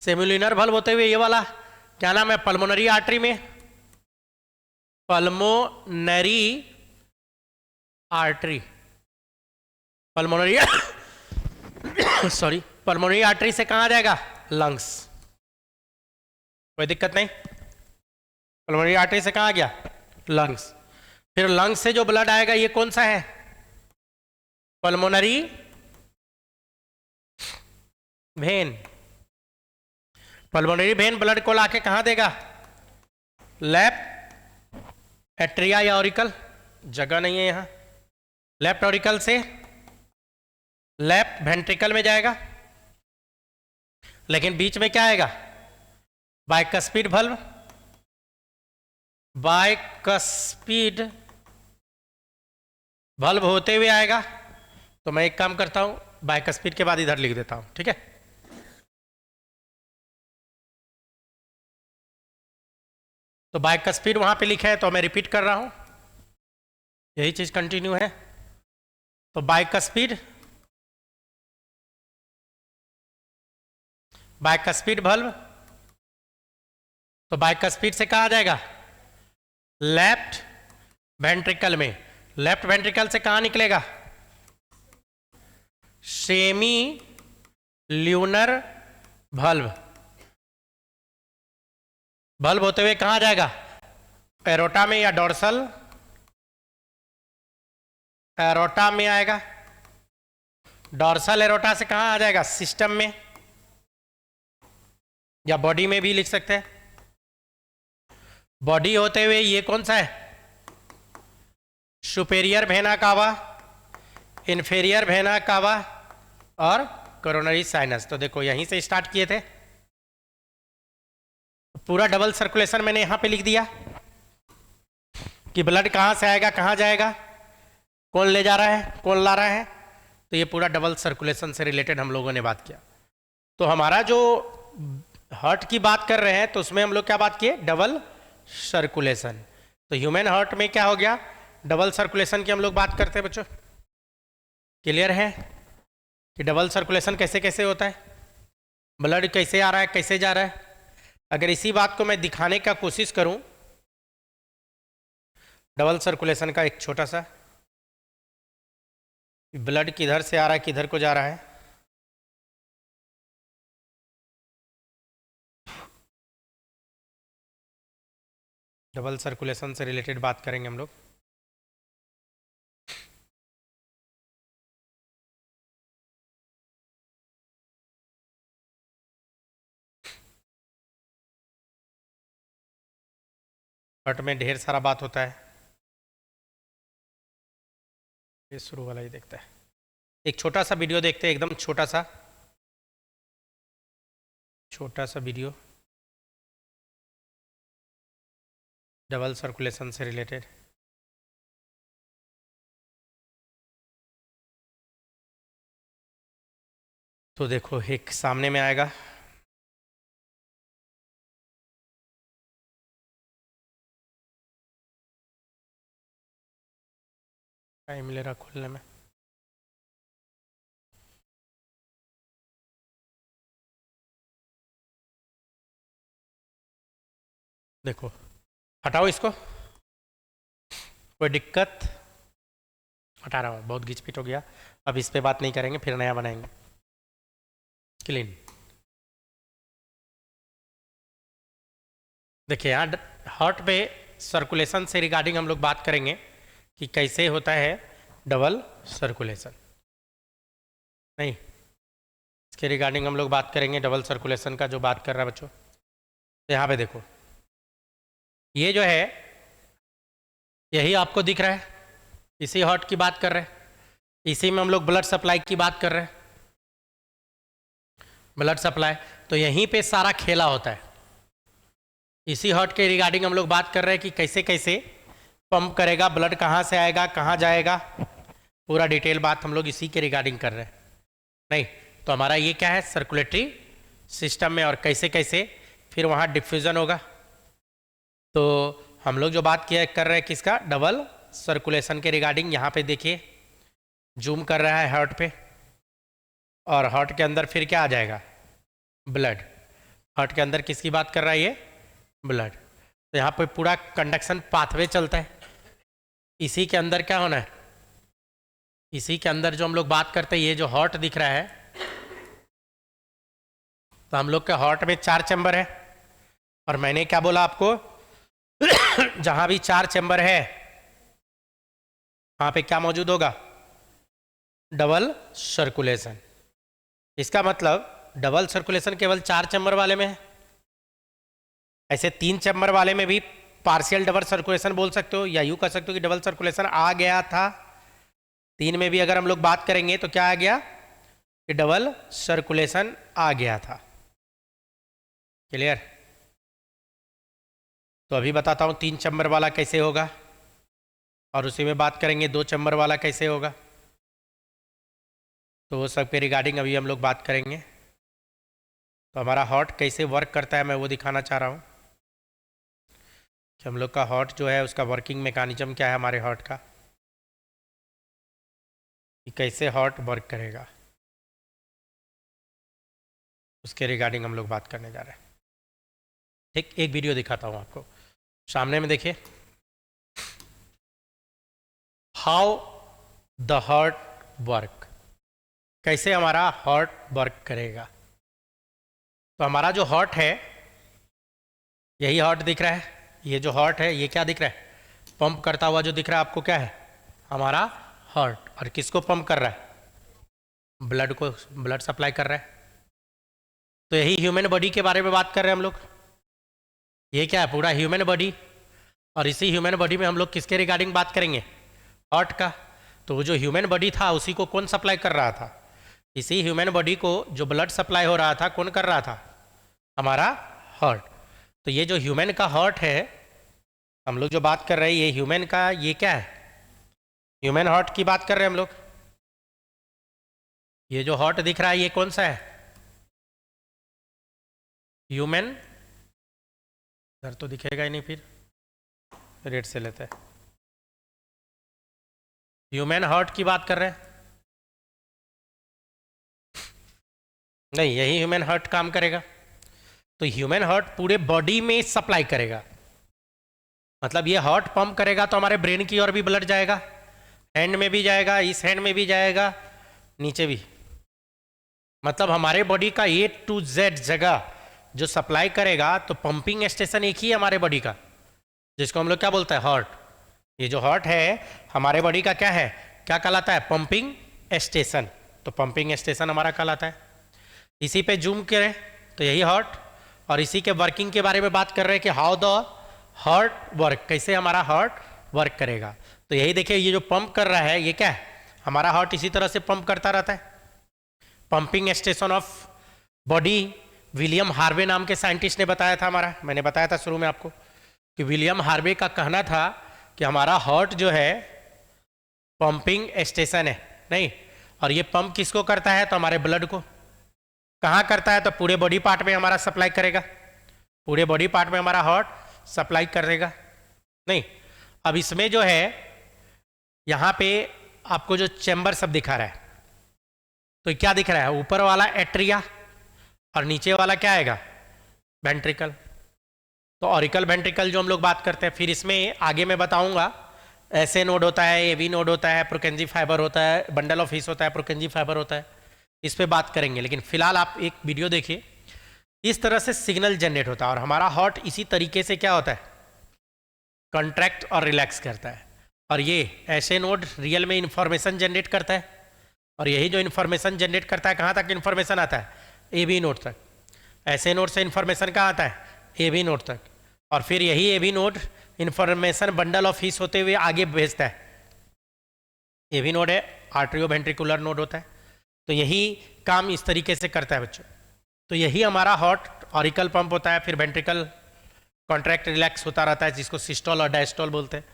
सेमील्यूनर भल्व होते हुए ये वाला क्या नाम है, पल्मोनरी आर्टरी में, pulmonary artery, pulmonary sorry, pulmonary artery से कहां आ जाएगा, लंग्स। कोई दिक्कत नहीं, पल्मोनरी आर्टरी से कहां आ गया, लंग्स। फिर लंग्स से जो ब्लड आएगा ये कौन सा है, pulmonary vein. Pulmonary vein blood को लाके कहां देगा, लेफ्ट एट्रिया या ऑरिकल, जगह नहीं है यहां, लेफ्ट ऑरिकल से लेफ्ट वेंट्रिकल में जाएगा, लेकिन बीच में क्या आएगा, बाइकस्पिड भल्व, बाइकस्पिड भल्व होते हुए आएगा। तो मैं एक काम करता हूं, बाइकस्पिड के बाद इधर लिख देता हूं, ठीक है। तो बाइकस्पिड वहां पे लिखा है तो मैं रिपीट कर रहा हूं, यही चीज कंटिन्यू है। तो बाइकस्पिड, बाइकस्पिड भल्व, तो बाइकस्पिड से कहा जाएगा, लेफ्ट वेंट्रिकल में। लेफ्ट वेंट्रिकल से कहां निकलेगा, सेमी ल्यूनर भल्व, भल्व होते हुए कहां जाएगा, एरोटा में या डोर्सल, एरोटा में आएगा। डोर्सल एरोटा से कहां आ जाएगा, सिस्टम में, या बॉडी में भी लिख सकते हैं। बॉडी होते हुए ये कौन सा है, superior vena cava, inferior vena cava और कोरोनरी साइनस। तो देखो यहीं से स्टार्ट किए थे, पूरा डबल सर्कुलेशन मैंने यहां पे लिख दिया कि ब्लड कहां से आएगा, कहां जाएगा, कौन ले जा रहा है, कौन ला रहा है। तो ये पूरा डबल सर्कुलेशन से रिलेटेड हम लोगों ने बात किया। तो हमारा जो हार्ट की बात कर रहे हैं तो उसमें हम लोग क्या बात किए, डबल सर्कुलेशन। तो ह्यूमन हार्ट में क्या हो गया, डबल सर्कुलेशन की हम लोग बात करते हैं बच्चों। क्लियर है कि डबल सर्कुलेशन कैसे कैसे होता है, ब्लड कैसे आ रहा है कैसे जा रहा है। अगर इसी बात को मैं दिखाने का कोशिश करूं, डबल सर्कुलेशन का एक छोटा सा, ब्लड किधर से आ रहा है किधर को जा रहा है। डबल सर्कुलेशन से रिलेटेड बात करेंगे हम लोग। हार्ट में ढेर सारा बात होता है, ये शुरू वाला ही देखता है। एक छोटा सा वीडियो देखते हैं, एकदम छोटा सा वीडियो डबल सर्कुलेशन से रिलेटेड। तो देखो एक सामने में आएगा, टाइम ले रहा खोलने में। देखो हटाओ इसको, कोई दिक्कत, हटा रहा हूँ, बहुत घिच पिट हो गया। अब इस पे बात नहीं करेंगे, फिर नया बनाएंगे क्लीन। देखिए यहाँ हार्ट पे सर्कुलेशन से रिगार्डिंग हम लोग बात करेंगे कि कैसे होता है डबल सर्कुलेशन। नहीं, इसके रिगार्डिंग हम लोग बात करेंगे डबल सर्कुलेशन का जो बात कर रहा है बच्चों। तो यहाँ पे देखो, ये जो है यही आपको दिख रहा है, इसी हार्ट की बात कर रहे हैं, इसी में हम लोग ब्लड सप्लाई की बात कर रहे हैं, ब्लड सप्लाई। तो यहीं पे सारा खेला होता है, इसी हार्ट के रिगार्डिंग हम लोग बात कर रहे हैं कि कैसे कैसे पंप करेगा, ब्लड कहाँ से आएगा कहाँ जाएगा, पूरा डिटेल बात हम लोग इसी के रिगार्डिंग कर रहे हैं। नहीं तो हमारा ये क्या है, सर्कुलेटरी सिस्टम में, और कैसे कैसे फिर वहाँ डिफ्यूज़न होगा। तो हम लोग जो बात किया कर रहे हैं किसका, डबल सर्कुलेशन के रिगार्डिंग। यहाँ पे देखिए जूम कर रहा है हार्ट पे, और हार्ट के अंदर फिर क्या आ जाएगा, ब्लड। हार्ट के अंदर किसकी बात कर रहा है, ये ब्लड। तो यहाँ पे पूरा कंडक्शन पाथवे चलता है, इसी के अंदर क्या होना है, इसी के अंदर जो हम लोग बात करते हैं, ये जो हार्ट दिख रहा है, तो हम लोग के हार्ट में 4 चैम्बर है, और मैंने क्या बोला आपको जहां भी 4 चैम्बर है वहां पे क्या मौजूद होगा, डबल सर्कुलेशन। इसका मतलब डबल सर्कुलेशन केवल 4 चैम्बर वाले में है, ऐसे 3 चैम्बर वाले में भी पार्शियल डबल सर्कुलेशन बोल सकते हो, या यूँ कह सकते हो कि डबल सर्कुलेशन आ गया था। 3 में भी अगर हम लोग बात करेंगे तो क्या आ गया, कि डबल सर्कुलेशन आ गया था। क्लियर। तो अभी बताता हूँ 3 चैम्बर वाला कैसे होगा, और उसी में बात करेंगे 2 चैम्बर वाला कैसे होगा। तो वो सब के रिगार्डिंग अभी हम लोग बात करेंगे। तो हमारा हार्ट कैसे वर्क करता है मैं वो दिखाना चाह रहा हूँ, कि हम लोग का हार्ट जो है उसका वर्किंग मैकेनिज्म क्या है, हमारे हार्ट का, कि कैसे हार्ट वर्क करेगा, उसके रिगार्डिंग हम लोग बात करने जा रहे हैं। ठीक, एक वीडियो दिखाता हूँ आपको, सामने में देखिए, हाउ द हार्ट वर्क, कैसे हमारा हार्ट वर्क करेगा। तो हमारा जो हार्ट है, यही हार्ट दिख रहा है, ये जो हार्ट है ये क्या दिख रहा है, पंप करता हुआ जो दिख रहा है आपको क्या है, हमारा हार्ट। और किसको पंप कर रहा है, ब्लड को, ब्लड सप्लाई कर रहा है। तो यही ह्यूमन बॉडी के बारे में बात कर रहे हैं हम लोग, ये क्या है, पूरा ह्यूमन बॉडी। और इसी ह्यूमन बॉडी में हम लोग किसके रिगार्डिंग बात करेंगे, हार्ट का। तो वो जो ह्यूमन बॉडी था उसी को कौन सप्लाई कर रहा था, इसी ह्यूमन बॉडी को जो ब्लड सप्लाई हो रहा था कौन कर रहा था, हमारा हार्ट। तो ये जो ह्यूमन का हार्ट है, हम लोग जो बात कर रहे हैं ये ह्यूमन का, ये क्या है, ह्यूमन हार्ट की बात कर रहे हैं हम लोग। ये जो हार्ट दिख रहा है ये कौन सा है, ह्यूमन, इधर तो दिखेगा ही नहीं फिर, रेट से लेते हैं। ह्यूमन हार्ट की बात कर रहे हैं? नहीं, यही ह्यूमन हार्ट काम करेगा। तो ह्यूमन हार्ट पूरे बॉडी में सप्लाई करेगा, मतलब ये हार्ट पंप करेगा तो हमारे ब्रेन की ओर भी ब्लड जाएगा, हैंड में भी जाएगा, इस हैंड में भी जाएगा, नीचे भी। मतलब हमारे बॉडी का A to Z जगह जो सप्लाई करेगा, तो पंपिंग स्टेशन एक ही है हमारे बॉडी का, जिसको हम लोग क्या बोलते हैं, हार्ट। ये जो हार्ट है हमारे बॉडी का क्या है, क्या कहलाता है, पंपिंग स्टेशन। तो पंपिंग स्टेशन हमारा कहलाता है। इसी पे जूम करें तो यही हार्ट, और इसी के वर्किंग के बारे में बात कर रहे हैं कि हाउ द हार्ट वर्क, कैसे हमारा हार्ट वर्क करेगा। तो यही देखिए, ये जो पंप कर रहा है ये क्या है, हमारा हार्ट इसी तरह से पंप करता रहता है। Pumping station of body William Harvey नाम के साइंटिस्ट ने बताया था हमारा, मैंने बताया था शुरू में आपको कि विलियम हार्वे का कहना था कि हमारा हार्ट जो है पंपिंग स्टेशन है, नहीं, और ये पंप किसको करता है, तो हमारे ब्लड को। कहाँ करता है, तो पूरे बॉडी पार्ट में हमारा सप्लाई करेगा, पूरे बॉडी पार्ट में हमारा हार्ट सप्लाई करेगा, नहीं। अब इसमें जो है यहाँ पे आपको जो चैम्बर सब दिखा रहा है, तो क्या दिख रहा है, ऊपर वाला एट्रिया और नीचे वाला क्या आएगा, वेंट्रिकल। तो ऑरिकल वेंट्रिकल जो हम लोग बात करते हैं, फिर इसमें आगे मैं बताऊंगा ऐसे नोड होता है, एवी नोड होता है, प्रोकेंजी फाइबर होता है, बंडल ऑफ हिस होता है, प्रोकेंजी फाइबर होता है, इस पे बात करेंगे। लेकिन फिलहाल आप एक वीडियो देखिए, इस तरह से सिग्नल जनरेट होता है, और हमारा हार्ट इसी तरीके से क्या होता है, कॉन्ट्रैक्ट और रिलैक्स करता है। और ये ऐसे नोड रियल में इंफॉर्मेशन जनरेट करता है, और यही जो इन्फॉर्मेशन जनरेट करता है, कहाँ तक इन्फॉर्मेशन आता है, एबी नोड तक। ऐसे नोड से इन्फॉर्मेशन कहाँ आता है, एबी नोड तक, और फिर यही A B node information bundle of His होते हुए आगे भेजता है। एबी नोड है, आर्ट्रियोवेंट्रिकुलर नोड होता है। तो यही काम इस तरीके से करता है बच्चों। तो यही हमारा हार्ट ऑरिकल पंप होता है, फिर वेंट्रिकल कॉन्ट्रैक्ट रिलैक्स होता रहता है, जिसको सिस्टोल और डायस्टोल बोलते हैं,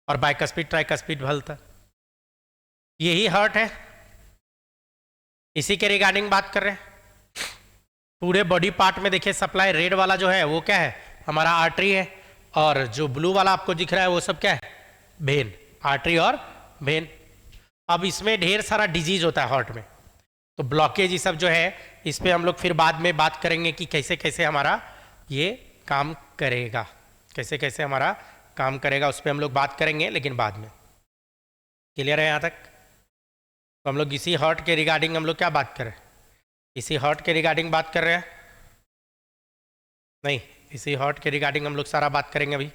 और बाइकस्पिड ट्राइकस्पिड बदलता। यही हार्ट है, इसी के रिगार्डिंग बात कर रहे हैं। पूरे बॉडी पार्ट में देखिए सप्लाई, रेड वाला जो है वो क्या है, हमारा आर्टरी है, और जो ब्लू वाला आपको दिख रहा है वो सब क्या है, वेन, आर्टरी और वेन। अब इसमें ढेर सारा डिजीज होता है हार्ट में, तो ब्लॉकेज ये सब जो है, इस पे हम लोग फिर बाद में बात करेंगे कि कैसे कैसे हमारा ये काम करेगा, कैसे कैसे हमारा काम करेगा, उस पर हम लोग बात करेंगे, लेकिन बाद में। क्लियर है यहाँ तक? तो हम लोग इसी हार्ट के रिगार्डिंग हम लोग क्या बात कर रहे हैं, इसी हार्ट के रिगार्डिंग बात कर रहे हैं, नहीं, इसी हार्ट के रिगार्डिंग हम लोग सारा बात करेंगे अभी।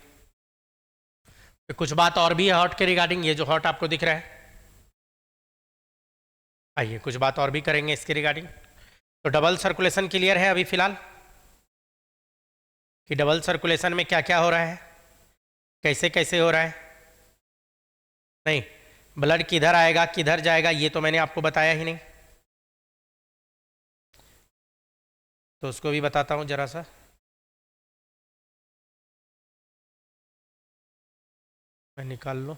तो कुछ बात और भी है हार्ट के रिगार्डिंग, ये जो हार्ट आपको दिख रहा है, आइए कुछ बात और भी करेंगे इसके रिगार्डिंग। तो डबल सर्कुलेशन क्लियर है अभी फिलहाल, कि डबल सर्कुलेशन में क्या क्या हो रहा है, कैसे कैसे हो रहा है, नहीं, ब्लड किधर आएगा किधर जाएगा, ये तो मैंने आपको बताया ही नहीं, तो उसको भी बताता हूँ जरा सा। मैं निकाल लो,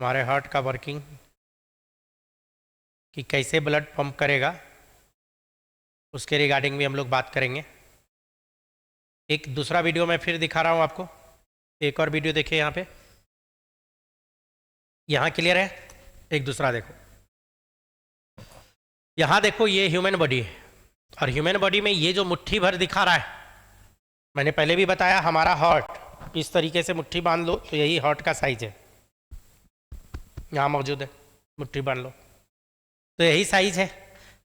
हमारे हार्ट का वर्किंग, कि कैसे ब्लड पंप करेगा, उसके रिगार्डिंग भी हम लोग बात करेंगे। एक दूसरा वीडियो मैं फिर दिखा रहा हूँ आपको, एक और वीडियो देखिए यहाँ पे, यहाँ क्लियर है, एक दूसरा देखो। यहाँ देखो, ये ह्यूमन बॉडी है, और ह्यूमन बॉडी में ये जो मुट्ठी भर दिखा रहा है, मैंने पहले भी बताया हमारा हार्ट इस तरीके से मुट्ठी बांध लो, तो यही हार्ट का साइज है, यहाँ मौजूद है, मुट्ठी बांध लो तो यही साइज है।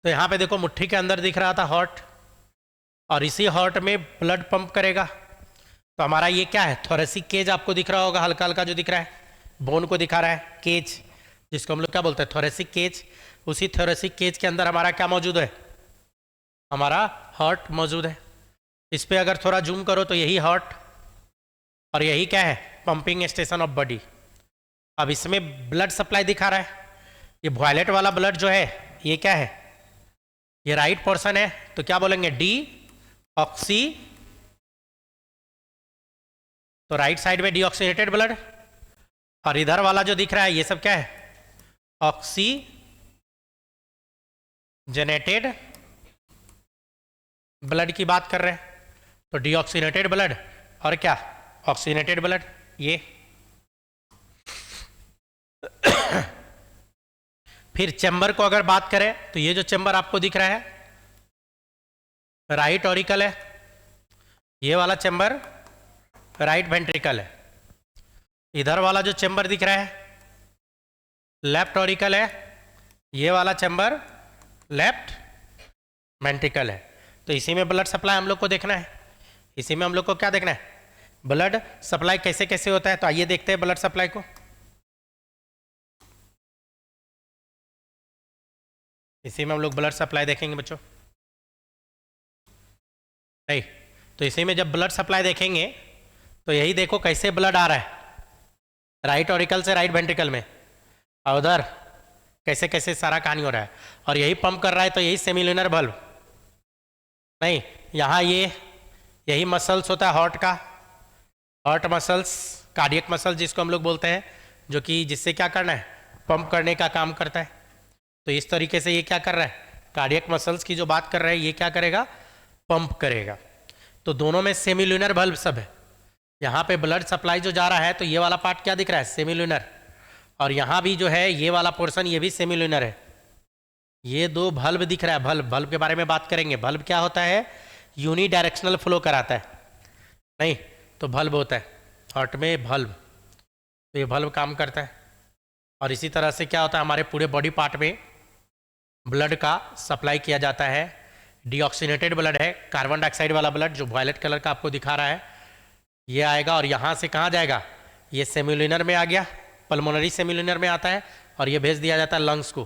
तो यहाँ पे देखो मुट्ठी के अंदर दिख रहा था हार्ट, और इसी हार्ट में ब्लड पंप करेगा। तो हमारा ये क्या है, थोरेसिक केज आपको दिख रहा होगा, हल्का हल्का जो दिख रहा है, बोन को दिखा रहा है, केज, जिसको हम लोग क्या बोलते हैं, थोरेसिक केज। उसी थोरेसिक केज के अंदर हमारा क्या मौजूद है, हमारा हार्ट मौजूद है। इस पर अगर थोड़ा जूम करो तो यही हार्ट, और यही क्या है, पंपिंग स्टेशन ऑफ बॉडी। अब इसमें ब्लड सप्लाई दिखा रहा है, ये वायलेट वाला ब्लड जो है ये क्या है, ये राइट पोर्शन है, तो क्या बोलेंगे, डी ऑक्सी, तो राइट साइड में डीऑक्सीनेटेड ब्लड, और इधर वाला जो दिख रहा है ये सब क्या है, ऑक्सी जेनेटेड ब्लड की बात कर रहे हैं तो डीऑक्सीनेटेड ब्लड और क्या, ऑक्सीनेटेड ब्लड। ये फिर चैम्बर को अगर बात करें तो ये जो चैम्बर आपको दिख रहा है राइट ऑरिकल है, ये वाला चैम्बर राइट वेंट्रिकल है। इधर वाला जो चैम्बर दिख रहा है लेफ्ट ऑरिकल है, ये वाला चैम्बर लेफ्ट वेंट्रिकल है। तो इसी में ब्लड सप्लाई हम लोग को देखना है, इसी में हम लोग को क्या देखना है, ब्लड सप्लाई कैसे कैसे होता है। तो आइए देखते हैं ब्लड सप्लाई को। इसी में हम लोग ब्लड सप्लाई देखेंगे बच्चों, नहीं तो इसी में जब ब्लड सप्लाई देखेंगे तो यही देखो कैसे ब्लड आ रहा है राइट ऑरिकल से राइट वेंट्रिकल में, और उधर कैसे कैसे सारा कहानी हो रहा है। और यही पंप कर रहा है तो यही सेमिल्यूनर बल्ब, नहीं यहाँ ये यही मसल्स होता है हार्ट का, हार्ट मसल्स, कार्डियक मसल जिसको हम लोग बोलते हैं, जो कि जिससे क्या करना है, पंप करने का काम करता है। तो इस तरीके से ये क्या कर रहा है, कार्डियक मसल्स की जो बात कर रहे हैं ये क्या करेगा, पंप करेगा। तो दोनों में सेमिल्यूनर बल्ब सब है। यहाँ पे ब्लड सप्लाई जो जा रहा है तो ये वाला पार्ट क्या दिख रहा है, सेमिल्यूनर, और यहाँ भी जो है ये वाला पोर्शन ये भी सेमिल्यूनर है। ये दो बल्ब दिख रहा है, बल्ब, बल्ब के बारे में बात करेंगे। बल्ब क्या होता है, यूनी डायरेक्शनल फ्लो कराता है, नहीं तो बल्ब होता है हार्ट में बल्ब, तो ये बल्ब काम करता है। और इसी तरह से क्या होता है, हमारे पूरे बॉडी पार्ट में ब्लड का सप्लाई किया जाता है। डीऑक्सीनेटेड ब्लड है, कार्बन डाइऑक्साइड वाला ब्लड जो वायलेट कलर का आपको दिखा रहा है, ये आएगा और यहाँ से कहाँ जाएगा, ये सेमिल्यूनर में आ गया, पल्मोनरी सेमिल्यूनर में आता है, और ये भेज दिया जाता है लंग्स को,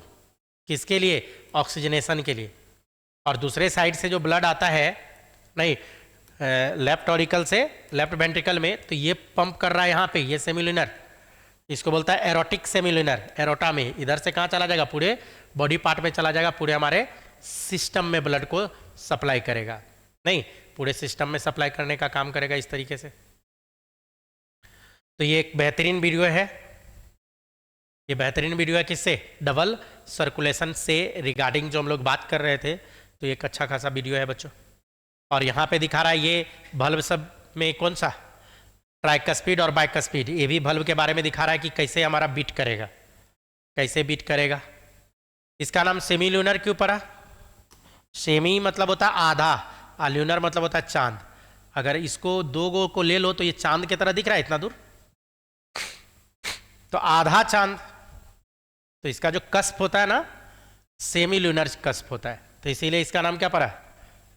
किसके लिए, ऑक्सीजनेशन के लिए। और दूसरे साइड से जो ब्लड आता है, नहीं लेफ्ट ऑरिकल से लेफ्ट वेंट्रिकल में, तो ये पंप कर रहा है यहाँ पे, ये सेमिल्यूनर, इसको बोलता है एरोटिक सेमिल्यूनर, एरोटा में। इधर से कहाँ चला जाएगा, पूरे बॉडी पार्ट में चला जाएगा, पूरे हमारे सिस्टम में ब्लड को सप्लाई करेगा, नहीं पूरे सिस्टम में सप्लाई करने का काम करेगा इस तरीके से। तो ये एक बेहतरीन वीडियो है, ये बेहतरीन वीडियो है किससे, डबल सर्कुलेशन से रिगार्डिंग जो हम लोग बात कर रहे थे, तो ये एक अच्छा खासा वीडियो है बच्चों। और यहाँ पे दिखा रहा है ये बल्ब सब में कौन सा, ट्राइकस्पीड और बाइकस्पीड, ये भी बल्ब के बारे में दिखा रहा है कि कैसे हमारा बीट करेगा, कैसे बीट करेगा। इसका नाम सेमिल्यूनर क्यों पड़ा, सेमी मतलब होता है आधा, और ल्यूनर मतलब होता है चांद। अगर इसको दो गो को ले लो तो ये चांद की तरह दिख रहा है इतना दूर, तो आधा चांद। तो इसका जो कस्प होता है ना, सेमी ल्यूनर कस्प होता है, तो इसीलिए इसका नाम क्या पड़ा,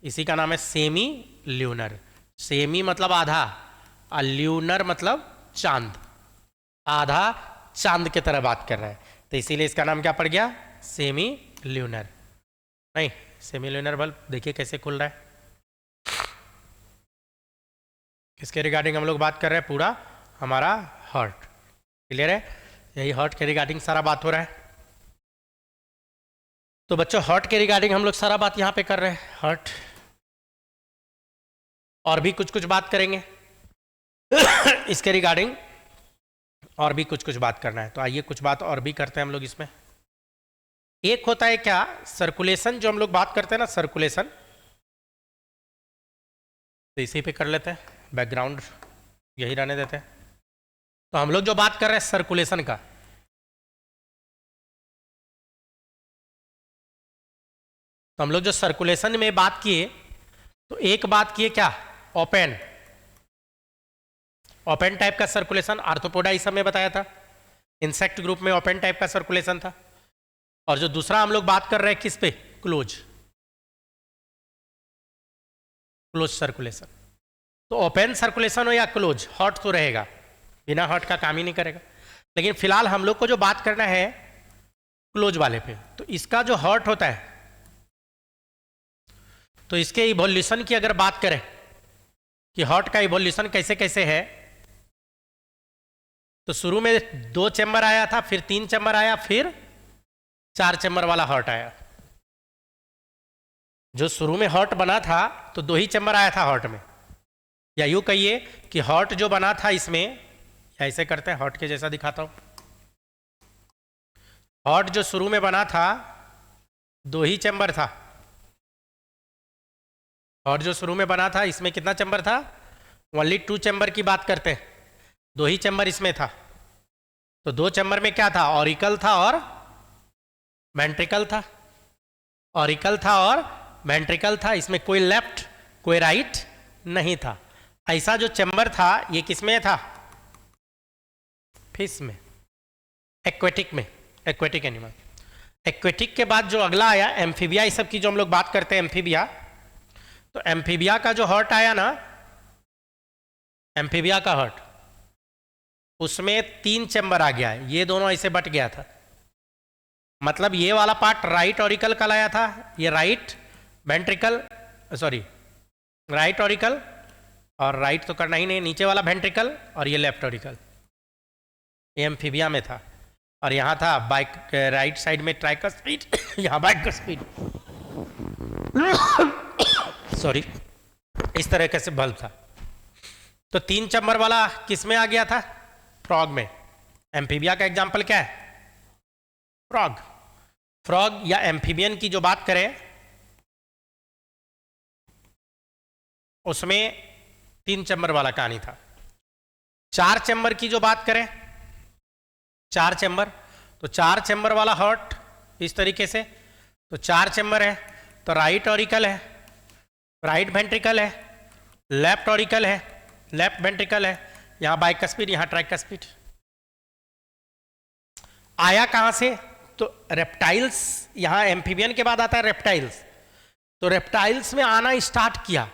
इसी का नाम है सेमी ल्यूनर। सेमी मतलब आधा और ल्यूनर मतलब चांद, आधा चांद की तरह बात कर रहा है, तो इसीलिए इसका नाम क्या पड़ गया, सेमी ल्यूनर। नहीं सेमी ल्यूनर बल्ब देखिए कैसे खुल रहा है। किसके रिगार्डिंग हम लोग बात कर रहे हैं, पूरा हमारा हार्ट, क्लियर है, यही हार्ट के रिगार्डिंग सारा बात हो रहा है। तो बच्चों हार्ट के रिगार्डिंग हम लोग सारा बात यहाँ पे कर रहे हैं, हार्ट, और भी कुछ कुछ बात करेंगे इसके रिगार्डिंग, और भी कुछ कुछ बात करना है। तो आइए कुछ बात और भी करते हैं हम लोग इसमें। एक होता है क्या, सर्कुलेशन, जो हम लोग बात करते हैं ना सर्कुलेशन, तो इसी पे कर लेते हैं, बैकग्राउंड यही रहने देते हैं। तो हम लोग जो बात कर रहे हैं सर्कुलेशन का, तो हम लोग जो सर्कुलेशन में बात किए, तो एक बात किए क्या, ओपन, ओपन टाइप का सर्कुलेशन, आर्थ्रोपोडा इस समय बताया था, इंसेक्ट ग्रुप में ओपन टाइप का सर्कुलेशन था। और जो दूसरा हम लोग बात कर रहे हैं किस पे, क्लोज, क्लोज सर्कुलेशन। तो ओपन सर्कुलेशन हो या क्लोज, हॉट तो रहेगा, बिना हॉट का काम ही नहीं करेगा। लेकिन फिलहाल हम लोग को जो बात करना है क्लोज वाले पे, तो इसका जो हॉट होता है, तो इसके इवोल्यूशन की अगर बात करें कि हॉट का इवोल्यूशन कैसे कैसे है, तो शुरू में 2 चैम्बर आया था, फिर 3 चैम्बर आया, फिर 4 चैम्बर वाला हॉट आया। जो शुरू में हॉट बना था तो 2 ही चैम्बर आया था हॉट में, या यूं कहिए कि हॉट जो बना था इसमें, या ऐसे करते हैं हॉट के जैसा दिखाता हूं, हॉट जो शुरू में बना था 2 ही चैम्बर था, और जो शुरू में बना था इसमें कितना चैम्बर था? ओनली 2 चैम्बर की बात करते हैं, 2 ही चैम्बर इसमें था। तो 2 चैम्बर में क्या था? ऑरिकल था और वेंट्रिकल था, ऑरिकल था और वेंट्रिकल था। इसमें कोई लेफ्ट कोई राइट नहीं था। ऐसा जो चैम्बर था ये किसमें था? फिश में, एक्वेटिक में, एक्वेटिक एनिमल। एक्वेटिक के बाद जो अगला आया एम्फीबिया, इस सब की जो हम लोग बात करते हैं एम्फीबिया, तो एम्फीबिया का जो हार्ट आया ना, एम्फीबिया का हार्ट, उसमें 3 चैम्बर आ गया है। ये दोनों ऐसे बट गया था, मतलब ये वाला पार्ट राइट ऑरिकल कहलाया था, ये right ventricle, sorry right auricle, और राइट तो करना ही नहीं, नीचे वाला वेंट्रिकल, और ये लेफ्ट ऑरिकल, ये एम्फीबिया में था। और यहाँ था बाइक राइट साइड में ट्राइकस्पीड, यहाँ बाइकस्पीड, सॉरी, इस तरह से बल्ब था। तो 3 चैम्बर वाला किस में आ गया था? फ्रॉग में। एम्फीबिया का एग्जाम्पल क्या है? फ्रॉग। फ्रॉग या एम्फीबियन की जो बात करें उसमें 3 चैम्बर वाला कहानी था। 4 चैम्बर की जो बात करें, 4 चैम्बर, तो 4 चैम्बर वाला हार्ट इस तरीके से, तो 4 चैम्बर है, तो राइट ऑरिकल है, राइट वेंट्रिकल है, लेफ्ट ऑरिकल है, लेफ्ट वेंट्रिकल है, यहां बाइकस्पीड, यहां ट्राइकस्पीड। आया कहां से? तो रेप्टाइल्स, यहां एम्फीबियन के बाद आता है रेप्टाइल्स, तो रेप्टाइल्स में आना स्टार्ट किया,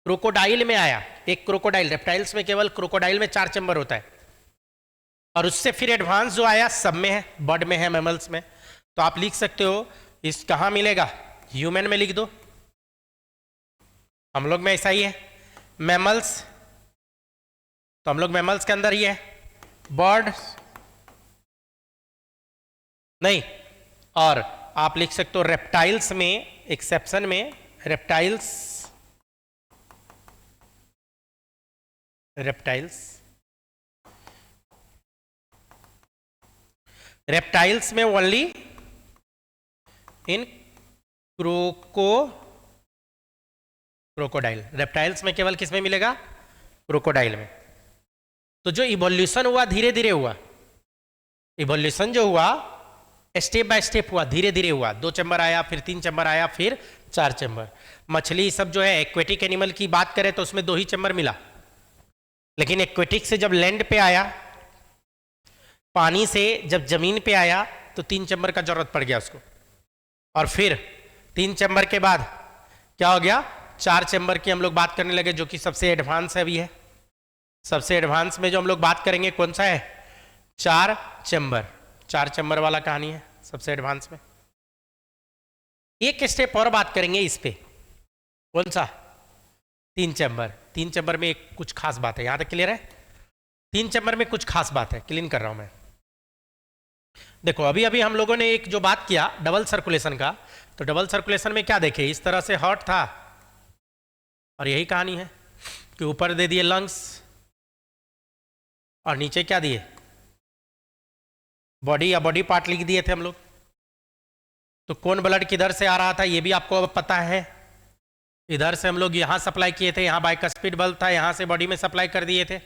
क्रोकोडाइल में आया। एक क्रोकोडाइल, रेप्टाइल्स में केवल क्रोकोडाइल में 4 चैम्बर होता है, और उससे फिर एडवांस जो आया सब में है, बर्ड में है, मैमल्स में। तो आप लिख सकते हो, इस कहां मिलेगा? ह्यूमन में लिख दो, हम लोग में ऐसा ही है। मैमल्स, तो हम लोग मैमल्स के अंदर ही है। बर्ड नहीं, और आप लिख सकते हो रेप्टाइल्स में, एक्सेप्शन में रेप्टाइल्स, रेप्टाइल्स, रेप्टाइल्स में ओनली इन क्रोकोडाइल, रेप्टाइल्स में केवल किस में मिलेगा? क्रोकोडाइल में। तो जो इवोल्यूशन हुआ धीरे धीरे हुआ, इवोल्यूशन जो हुआ स्टेप बाय स्टेप हुआ, धीरे धीरे हुआ। 2 चैम्बर आया, फिर 3 चैम्बर आया, फिर 4 चैम्बर। मछली सब जो है एक्वेटिक एनिमल की बात करें तो उसमें 2 ही चैम्बर मिला, लेकिन एक्वेटिक से जब लैंड पे आया, पानी से जब जमीन पे आया, तो 3 चैम्बर का जरूरत पड़ गया उसको। और फिर 3 चैम्बर के बाद क्या हो गया? 4 चैम्बर की हम लोग बात करने लगे, जो कि सबसे एडवांस अभी है। सबसे एडवांस में जो हम लोग बात करेंगे कौन सा है? 4 चैम्बर, 4 चैम्बर वाला कहानी है सबसे एडवांस में। एक स्टेप और बात करेंगे इस पे, कौन सा? 3 चैम्बर। 3 चैम्बर में एक कुछ खास बात है, यहां तक क्लियर है? 3 चैम्बर में कुछ खास बात है, क्लीन कर रहा हूं मैं। देखो अभी अभी हम लोगों ने एक जो बात किया डबल सर्कुलेशन का, तो डबल सर्कुलेशन में क्या देखे? इस तरह से हार्ट था, और यही कहानी है कि ऊपर दे दिए लंग्स, और नीचे क्या दिए? बॉडी या बॉडी पार्ट लिख दिए थे हम लोग। तो कौन ब्लड किधर से आ रहा था ये भी आपको अब पता है। इधर से हम लोग यहाँ सप्लाई किए थे, यहाँ बाइकस्पीड बल्ब था, यहाँ से बॉडी में सप्लाई कर दिए थे।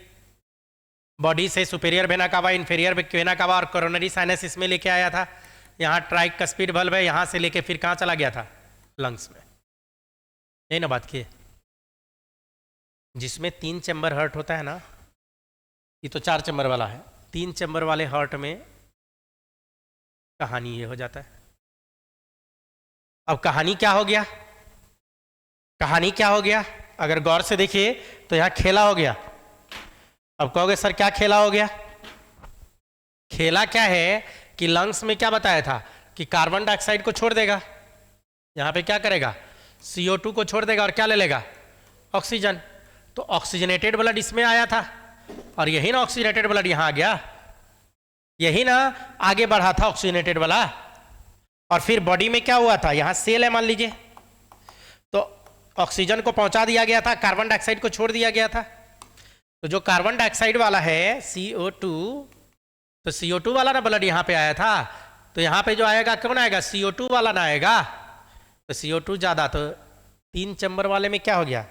बॉडी से superior vena cava, inferior vena cava और कोरोनरी साइनस इसमें लेके आया था। यहाँ ट्राइकस्पीड बल्ब है, यहाँ से लेके फिर कहाँ चला गया था? लंग्स में। यही ना बात की, जिसमें 3 चैम्बर हार्ट होता है ना, ये तो 4 चैम्बर वाला है। 3 चैम्बर वाले हार्ट में कहानी ये हो जाता है। अब कहानी क्या हो गया? कहानी क्या हो गया? अगर गौर से देखिए तो यहां खेला हो गया। अब कहोगे सर क्या खेला हो गया? खेला क्या है कि लंग्स में क्या बताया था कि कार्बन डाइऑक्साइड को छोड़ देगा, यहां पे क्या करेगा? CO2 को छोड़ देगा, और क्या ले लेगा? ऑक्सीजन। तो ऑक्सीजनेटेड ब्लड इसमें आया था, और यही ना ऑक्सीजनेटेड ब्लड यहां आ गया, यही ना आगे बढ़ा था ऑक्सीजनेटेड वाला। और फिर बॉडी में क्या हुआ था? यहां सेल है मान लीजिए, तो ऑक्सीजन को पहुंचा दिया गया था, कार्बन डाइऑक्साइड को छोड़ दिया गया था। तो जो कार्बन डाइऑक्साइड वाला है CO2, तो CO2 वाला ना ब्लड यहां पे आया था, तो यहां पे जो आएगा कौन आएगा? CO2 वाला ना आएगा। तो CO2 ज्यादा, तो 3 चैम्बर वाले में क्या हो गया,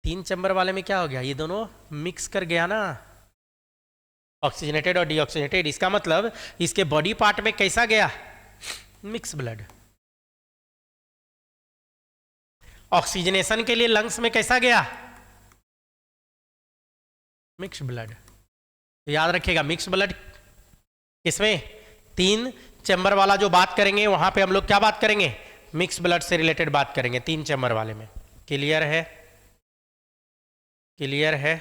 3 चैम्बर वाले में क्या हो गया, ये दोनों मिक्स कर गया ना, ऑक्सीजनेटेड और डीऑक्सीजनेटेड। इसका मतलब इसके बॉडी पार्ट में कैसा गया, मिक्स ब्लड। ऑक्सीजनेशन के लिए लंग्स में कैसा गया, मिक्स ब्लड। तो याद रखिएगा मिक्स ब्लड किसमें, 3 चैम्बर वाला जो बात करेंगे वहां पे हम लोग क्या बात करेंगे, मिक्स ब्लड से रिलेटेड बात करेंगे 3 चैम्बर वाले में। क्लियर है, क्लियर है।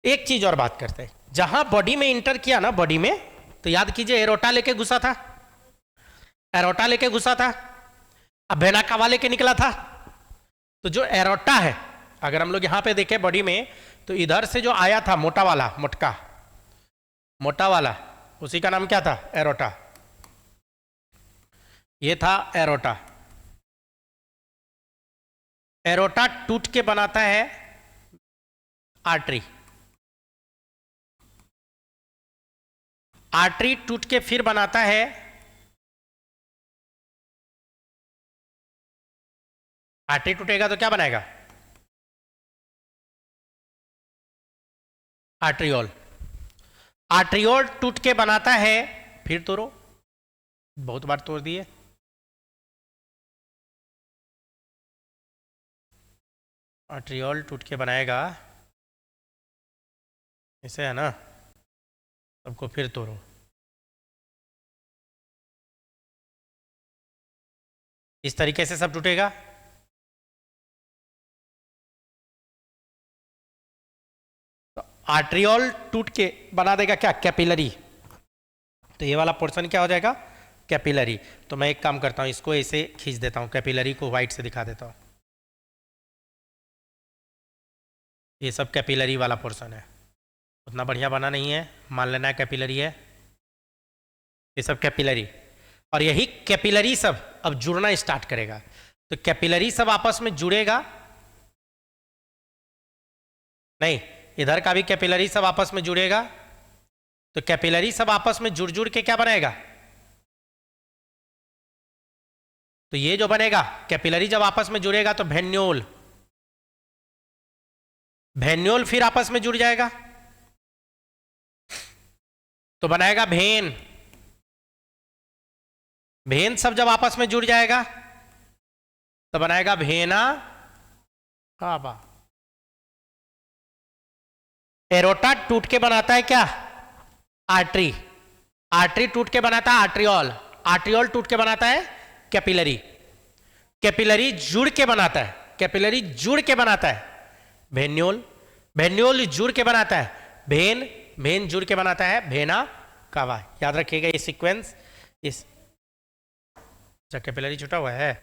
एक चीज और बात करते हैं, जहां बॉडी में इंटर किया ना, बॉडी में, तो याद कीजिए एरोटा लेके घुसा था, एरोटा लेके घुसा था, अब वेना कावा लेके निकला था। तो जो एरोटा है, अगर हम लोग यहां पे देखें बॉडी में, तो इधर से जो आया था मोटा वाला, मोटका मोटा वाला, उसी का नाम क्या था, एरोटा। ये था एरोटा। एरोटा टूट के बनाता है आर्टरी, आर्टरी टूट के फिर बनाता है आर्टरी, टूटेगा तो क्या बनाएगा, आर्ट्रियोल। आर्ट्रियोल टूट के बनाता है, फिर तोड़ो, बहुत बार तोड़ दिए, आर्ट्रियोल टूट के बनाएगा, ऐसे है ना, सबको फिर तोड़ो। इस तरीके से सब टूटेगा। तो आर्ट्रियोल टूट के बना देगा क्या, कैपिलरी। तो ये वाला पोर्शन क्या हो जाएगा, कैपिलरी। तो मैं एक काम करता हूं, इसको ऐसे खींच देता हूं, कैपिलरी को व्हाइट से दिखा देता हूं। ये सब कैपिलरी वाला पोर्शन है, उतना बढ़िया बना नहीं है, मान लेना है कैपिलरी है, ये सब कैपिलरी। और यही कैपिलरी सब अब जुड़ना स्टार्ट करेगा। तो कैपिलरी सब आपस में जुड़ेगा, नहीं, इधर का भी कैपिलरी सब आपस में जुड़ेगा। तो कैपिलरी सब आपस में जुड़ जुड़ के क्या बनाएगा, तो ये जो बनेगा, कैपिलरी जब आपस में जुड़ेगा तो वेन्यूल, वेन्यूल फिर आपस में जुड़ जाएगा तो बनाएगा वेन। वेन सब जब आपस में जुड़ जाएगा तो बनाएगा वेना कावा। एरोटा टूट के बनाता है क्या, आर्टरी, आर्टरी टूट के बनाता है आर्ट्रियोल, आर्ट्रियोल टूट के बनाता है कैपिलरी, कैपिलरी जुड़ के बनाता है, कैपिलरी जुड़ के बनाता है वेन्यूल, वेन्यूल जुड़ के बनाता है वेन, वेन जुड़ के बनाता है वेना कावा। याद रखिएगा ये सीक्वेंस। इस कैपिलरी छुटा हुआ है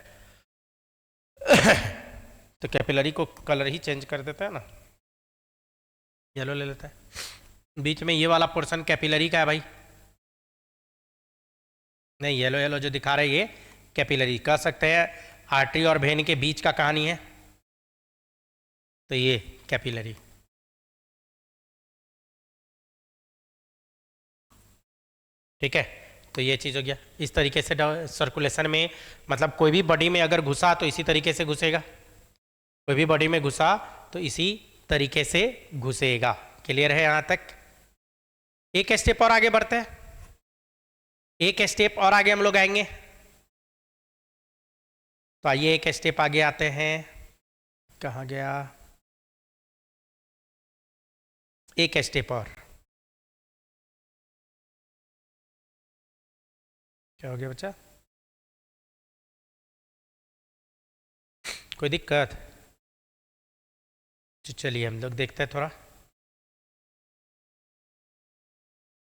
तो कैपिलरी को कलर ही चेंज कर देता है ना, येलो ले लेता है। बीच में ये वाला पोर्शन कैपिलरी का है भाई, नहीं, येलो येलो जो दिखा रहे हैं ये कैपिलरी, कह सकते हैं आर्टरी और वेन के बीच का कहानी है, तो ये कैपिलरी। ठीक है, तो ये चीज़ हो गया। इस तरीके से सर्कुलेशन में, मतलब कोई भी बॉडी में अगर घुसा तो इसी तरीके से घुसेगा, कोई भी बॉडी में घुसा तो इसी तरीके से घुसेगा। क्लियर है यहाँ तक। एक स्टेप और आगे बढ़ते हैं, एक स्टेप और आगे हम लोग आएंगे। तो आइए एक स्टेप आगे आते हैं, कहाँ गया, एक स्टेप और, क्या हो गया बच्चा, कोई दिक्कत, चलिए हम लोग देखते हैं थोड़ा।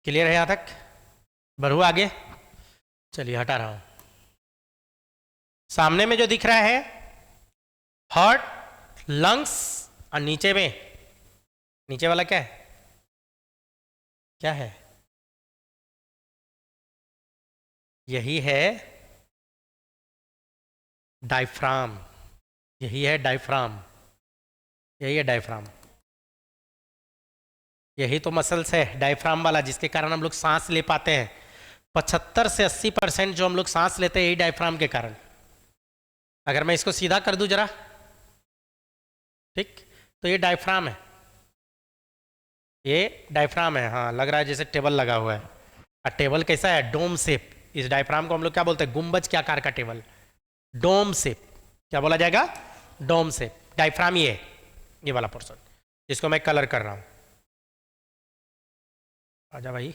क्लियर है यहाँ तक, बढ़ू आगे, चलिए हटा रहा हूं। सामने में जो दिख रहा है हार्ट, लंग्स, और नीचे में, नीचे वाला क्या है, क्या है, यही है डायफ्राम, यही है डायफ्राम, यही है डायफ्राम, यही तो मसल्स है डायफ्राम वाला, जिसके कारण हम लोग सांस ले पाते हैं। 75 से 80% जो हम लोग सांस लेते हैं यही डायफ्राम के कारण। अगर मैं इसको सीधा कर दूं जरा, ठीक, तो ये डायफ्राम है, ये डायफ्राम है। हाँ, लग रहा है जैसे टेबल लगा हुआ है। और टेबल कैसा है? Dome shape. इस डायफ्राम को हम लोग क्या बोलते हैं? गुंबज के आकार का टेबल, डोम शेप। क्या बोला जाएगा? Dome shape. डायफ्राम ये वाला पोर्शन जिसको मैं कलर कर रहा हूँ। आजा भाई,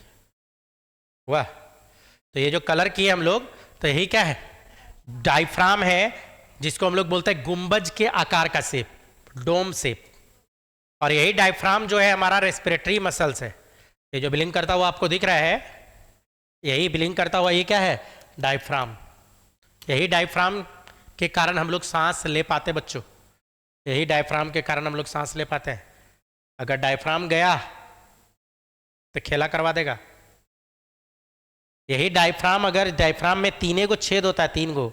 वाह। तो ये जो कलर किए हम लोग, तो यही क्या है? डायफ्राम है, जिसको हम लोग बोलते हैं गुंबज के आकार का शेप, डोम शेप। और यही डायफ्राम जो है हमारा रेस्पिरेटरी मसल्स है। ये जो ब्लिंक करता हुआ आपको दिख रहा है, यही ब्लिंक करता हुआ ये क्या है? डायफ्राम। यही डायफ्राम के कारण हम लोग सांस ले पाते बच्चों, यही डायफ्राम के कारण हम लोग सांस ले पाते हैं। अगर डायफ्राम गया तो खेला करवा देगा। यही डायफ्राम, अगर डायफ्राम में 3 गो छेद होता है, 3 गो,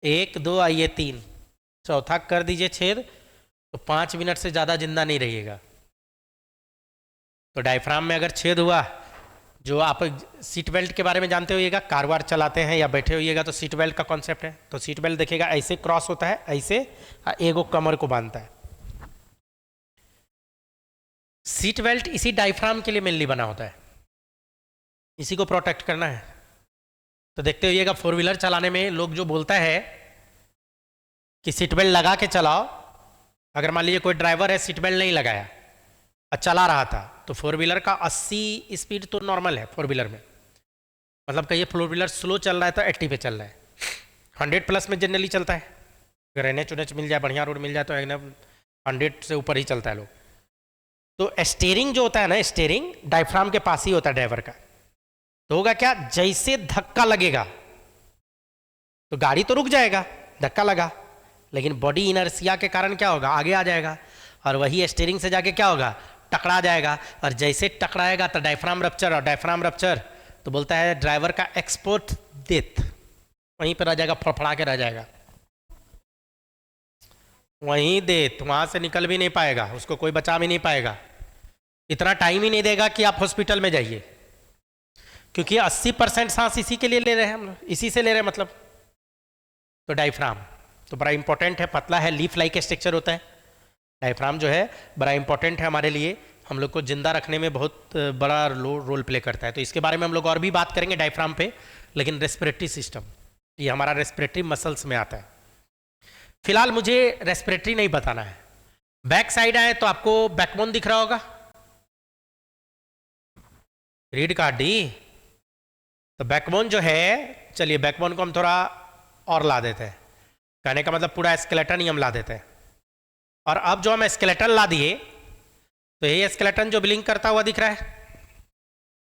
1 2 आइए 3, चौथा कर दीजिए छेद, तो 5 मिनट से ज़्यादा जिंदा नहीं रहिएगा। तो डायफ्राम में अगर छेद हुआ, जो आप सीट बेल्ट के बारे में जानते होइएगा, कार वार चलाते हैं या बैठे होइएगा तो सीट बेल्ट का कॉन्सेप्ट है। तो सीट बेल्ट देखिएगा ऐसे क्रॉस होता है, ऐसे एगो कमर को बांधता है। सीट बेल्ट इसी डायफ्राम के लिए मेनली बना होता है, इसी को प्रोटेक्ट करना है। तो देखते होइएगा 4 व्हीलर चलाने में लोग जो बोलता है कि सीट बेल्ट लगा के चलाओ, अगर मान लीजिए कोई ड्राइवर है सीट बेल्ट नहीं लगाया और चला रहा था, तो 4 व्हीलर का 80 स्पीड तो नॉर्मल है 4 व्हीलर में। मतलब कहिए 4 व्हीलर स्लो चल रहा है तो 80 पे चल रहा है, 100 प्लस में जनरली चलता है। अगर NH उनएच मिल जाए, बढ़िया रोड मिल जाए, तो एकदम 100 से ऊपर ही चलता है लोग। तो स्टीयरिंग जो होता है ना, स्टीयरिंग डायफ्राम के पास ही होता है ड्राइवर का। तो होगा क्या? जैसे धक्का लगेगा तो गाड़ी तो रुक जाएगा, धक्का लगा, लेकिन बॉडी इनर्शिया के कारण क्या होगा? आगे आ जाएगा, और वही स्टीयरिंग से जाके क्या होगा? टकरा जाएगा। और जैसे टकराएगा तो डायफ्राम रप्चर, और डायफ्राम रप्चर तो बोलता है ड्राइवर का एक्सपोर्ट डेथ, वहीं पर रह जाएगा, फड़फड़ा के रह जाएगा, वहीं डेथ, वहां से निकल भी नहीं पाएगा, उसको कोई बचा भी नहीं पाएगा। इतना टाइम ही नहीं देगा कि आप हॉस्पिटल में जाइए, क्योंकि 80% सांस इसी के लिए ले रहे हैं हम लोग, इसी से ले रहे हैं मतलब। तो डायफ्राम तो बड़ा इंपॉर्टेंट है, पतला है, लीफ लाइक स्ट्रक्चर होता है। डायफ्राम जो है बड़ा इंपॉर्टेंट है हमारे लिए, हम लोग को जिंदा रखने में बहुत बड़ा रोल प्ले करता है। तो इसके बारे में हम लोग और भी बात करेंगे डायफ्राम पे। लेकिन रेस्पिरेटरी सिस्टम, ये हमारा रेस्पिरेटरी मसल्स में आता है। फिलहाल मुझे रेस्पिरेटरी नहीं बताना है। बैक साइड आए तो आपको बैकबोन दिख रहा होगा, रीढ़ का हड्डी। तो बैकबोन जो है, चलिए बैकबोन को हम थोड़ा और ला देते हैं, कहने का मतलब पूरा स्केलेटन ही हम ला देते हैं। और अब जो हम स्केलेटन ला दिए, तो यही स्केलेटन जो ब्लिंक करता हुआ दिख रहा है,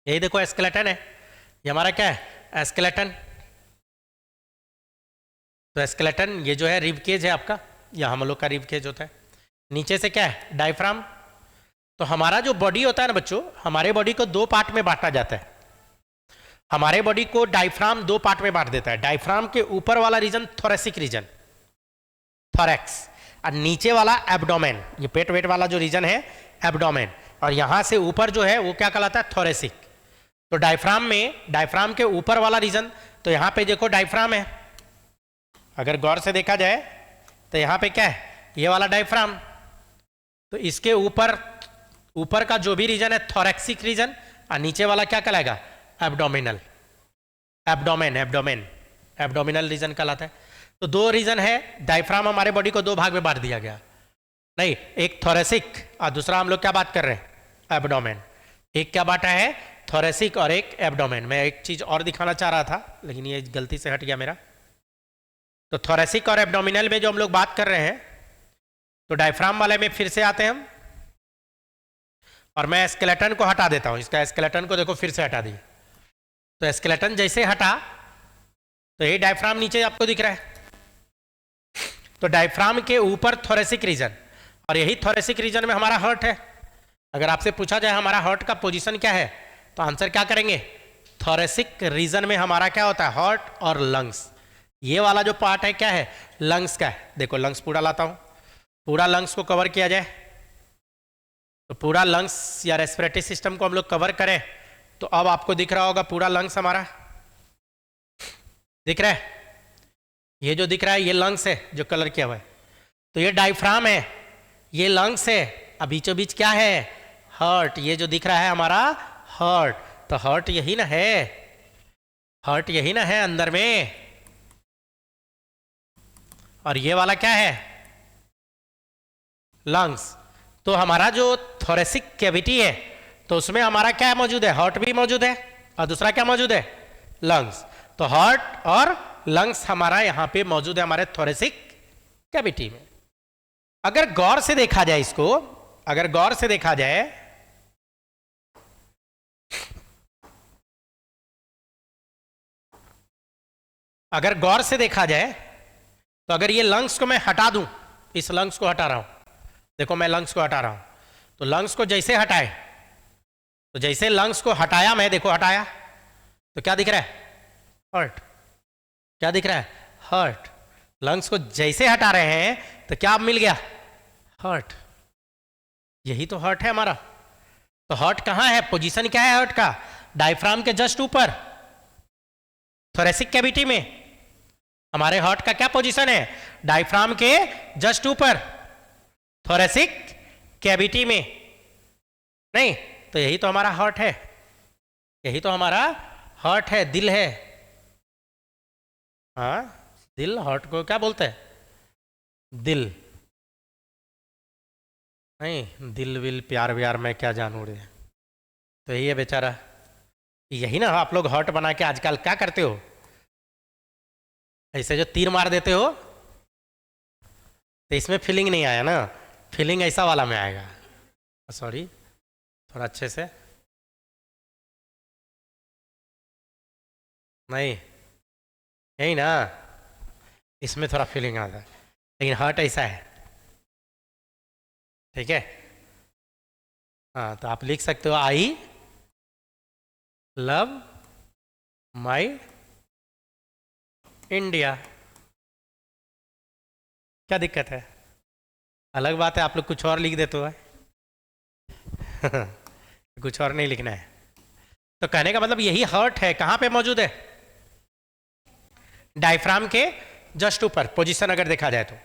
यही देखो स्केलेटन है, ये हमारा क्या है? स्केलेटन। तो स्केलेटन ये जो है रिब केज है आपका, या हम लोग का रिब केज होता है। नीचे से क्या है? डायफ्राम। तो हमारा जो बॉडी होता है ना बच्चों, हमारे बॉडी को 2 पार्ट में बांटा जाता है। हमारे बॉडी को डायफ्राम 2 पार्ट में बांट देता है। डायफ्राम के ऊपर वाला रीजन थोरेसिक रीजन, थोरैक्स, और नीचे वाला एब्डोमेन, ये पेट वेट वाला जो रीजन है एब्डोमेन, और यहां से ऊपर जो है वो क्या कहलाता है? थोरेसिक। तो डायफ्राम में, डायफ्राम के ऊपर वाला रीजन, तो यहां पे देखो डायफ्राम है, अगर गौर से देखा जाए तो यहां पे क्या है? ये वाला डायफ्राम। तो इसके ऊपर का जो भी रीजन है थोरैक्सिक रीजन, और नीचे वाला क्या कहलाएगा? एब्डोमिनल, एब्डोमिनल रीजन कहलाता है। तो 2 रीजन है, डायफ्राम हमारे बॉडी को 2 भाग में बांट दिया गया, नहीं, एक थोरेसिक और दूसरा हम लोग क्या बात कर रहे हैं? एब्डोमेन। एक क्या बांटा है? थोरेसिक, और एक एब्डोमेन। मैं एक चीज और दिखाना चाह रहा था, लेकिन ये गलती से हट गया मेरा। तो थोरेसिक और एब्डोमिनल में जो हम लोग बात कर रहे हैं, तो डायफ्राम वाले में फिर से आते हैं हम, और मैं स्केलेटन को हटा देता हूं। इसका स्केलेटन को देखो फिर से हटा दी, तो स्केलेटन जैसे हटा तो यही डायफ्राम नीचे आपको दिख रहा है। तो डायफ्राम के ऊपर थोरेसिक रीजन, और यही थोरेसिक रीजन में हमारा हार्ट है। अगर आपसे पूछा जाए हमारा हार्ट का पोजीशन क्या है, तो आंसर क्या करेंगे? थोरेसिक रीजन में हमारा क्या होता है? हार्ट और लंग्स। ये वाला जो पार्ट है क्या है? लंग्स का है। देखो लंग्स पूरा लाता हूं, पूरा लंग्स को कवर किया जाए, तो पूरा लंग्स या रेस्पिरेटरी सिस्टम को हम लोग कवर करें, तो अब आपको दिख रहा होगा पूरा लंग्स हमारा दिख रहा है। ये जो दिख रहा है ये लंग्स है जो कलर किया हुआ है, तो ये डायफ्राम है, ये लंग्स है, अब बीचों बीच क्या है, हार्ट। ये जो दिख रहा है हमारा हार्ट, तो हार्ट यही ना है, हार्ट यही ना है अंदर में। और ये वाला क्या है, लंग्स। तो हमारा जो थोरेसिक कैविटी है तो उसमें हमारा क्या मौजूद है, हार्ट भी मौजूद है, और दूसरा क्या मौजूद है, लंग्स। तो हार्ट और लंग्स हमारा यहां पे मौजूद है हमारे थोरेसिक कैविटी में। अगर गौर से देखा जाए इसको, अगर गौर से देखा जाए, अगर गौर से देखा जाए तो अगर ये लंग्स को मैं हटा दूं, इस लंग्स को हटा रहा हूं, देखो मैं लंग्स को हटा रहा हूं, तो लंग्स को जैसे हटाए, तो जैसे लंग्स को हटाया मैं, देखो हटाया, तो क्या दिख रहा है, हार्ट। क्या दिख रहा है, हार्ट। लंग्स को जैसे हटा रहे हैं तो क्या मिल गया, हार्ट। यही तो हार्ट है हमारा। तो हार्ट कहां है, पोजीशन क्या है हार्ट का, डायफ्राम के जस्ट ऊपर, थोरेसिक कैविटी में। हमारे हार्ट का क्या पोजीशन है, डायफ्राम के जस्ट ऊपर, थोरेसिक कैविटी में। नहीं, तो यही तो हमारा हार्ट है, यही तो हमारा हार्ट है, दिल है। हाँ, दिल, हार्ट को क्या बोलते हैं, दिल। नहीं, दिल विल प्यार व्यार मैं क्या जानू रे। तो यही है बेचारा, यही ना आप लोग हार्ट बना के आजकल क्या करते हो, ऐसे जो तीर मार देते हो, तो इसमें फीलिंग नहीं आया ना, फीलिंग ऐसा वाला में आएगा। सॉरी, थोड़ा अच्छे से, नहीं यही ना, इसमें थोड़ा फीलिंग आता है, लेकिन हार्ट ऐसा है, ठीक है। हाँ, तो आप लिख सकते हो, आई लव माई इंडिया। क्या दिक्कत है, अलग बात है आप लोग कुछ और लिख देते हो कुछ और नहीं लिखना है। तो कहने का मतलब यही हार्ट है, कहां पे मौजूद है, डायफ्राम के जस्ट ऊपर, पोजीशन अगर देखा जाए तो।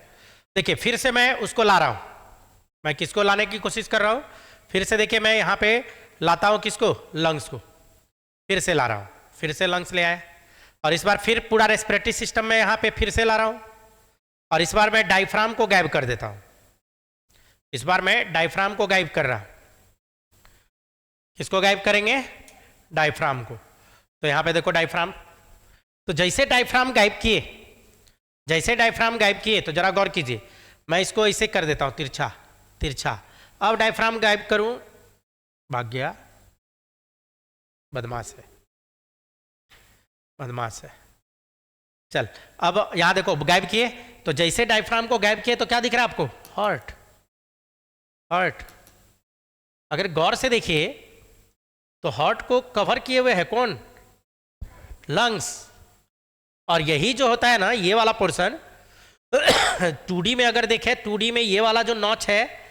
देखिए फिर से मैं उसको ला रहा हूं, मैं किसको लाने की कोशिश कर रहा हूं, फिर से देखिए मैं यहां पे लाता हूं किसको, लंग्स को, फिर से ला रहा हूं, फिर से लंग्स ले आए, और इस बार फिर पूरा रेस्पिरेटरी सिस्टम में यहां पे फिर से ला रहा हूं, और इस बार मैं डायफ्राम को गायब कर देता हूं, इस बार मैं डायफ्राम को गायब कर रहा हूं। किसको गायब करेंगे, डायफ्राम को। तो यहां पे देखो डायफ्राम, तो जैसे डायफ्राम गायब किए, जैसे डायफ्राम गायब किए, तो जरा गौर कीजिए, मैं इसको ऐसे कर देता हूं, तिरछा तिरछा। अब डायफ्राम गायब करूं, भाग गया, बदमाश है, बदमाश है। चल अब यहां देखो गायब किए, तो जैसे डायफ्राम को गायब किए तो क्या दिख रहा है आपको, हार्ट, हार्ट। अगर गौर से देखिए तो हार्ट को कवर किए हुए है कौन, लंग्स। और यही जो होता है ना, ये वाला पोर्शन 2D में अगर देखें, 2D में ये वाला जो नॉच है,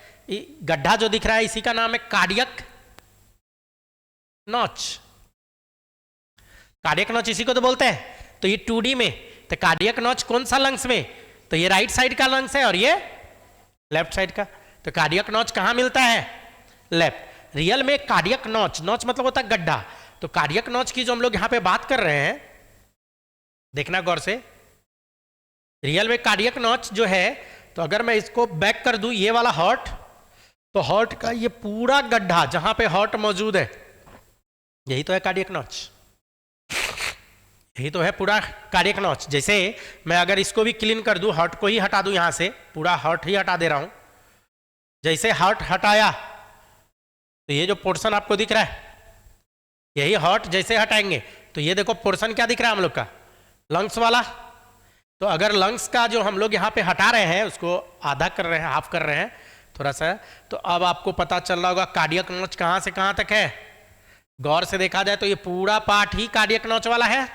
गड्ढा जो दिख रहा है, इसी का नाम है कार्डियक नॉच। कार्डियक नॉच इसी को तो बोलते हैं। तो ये 2D में, तो कार्डियक नॉच कौन सा लंग्स में, तो ये राइट साइड का लंग्स है और ये लेफ्ट साइड का। तो कार्डियक नॉच कहां मिलता है, लेफ्ट। रियल में कार्डियक नॉच, नॉच मतलब होता है गड्ढा, तो कार्डियक नॉच की जो हम लोग यहां पे बात कर रहे हैं, देखना गौर से, रियल में कार्डियक नॉच जो है, तो अगर मैं इसको बैक कर दूं, ये वाला हार्ट, तो हार्ट का ये पूरा गड्ढा जहां पे हार्ट मौजूद है, यही तो है कार्डियक नॉच, यही तो है पूरा कार्डियक नॉच। जैसे मैं अगर इसको भी क्लीन कर दूं, हार्ट को ही हटा दूं, यहां से पूरा हार्ट ही हटा दे रहा हूं, जैसे हार्ट हटाया तो ये जो पोर्शन आपको दिख रहा है, यही हार्ट जैसे हटाएंगे तो ये देखो पोर्शन क्या दिख रहा है हम लोग का, लंग्स वाला। तो अगर लंग्स का जो हम लोग यहाँ पे हटा रहे हैं, उसको आधा कर रहे हैं, हाफ कर रहे हैं थोड़ा सा, तो अब आपको पता चल रहा होगा कार्डियक नॉच कहाँ से कहाँ तक है। गौर से देखा जाए तो ये पूरा पार्ट ही कार्डियक नॉच वाला है।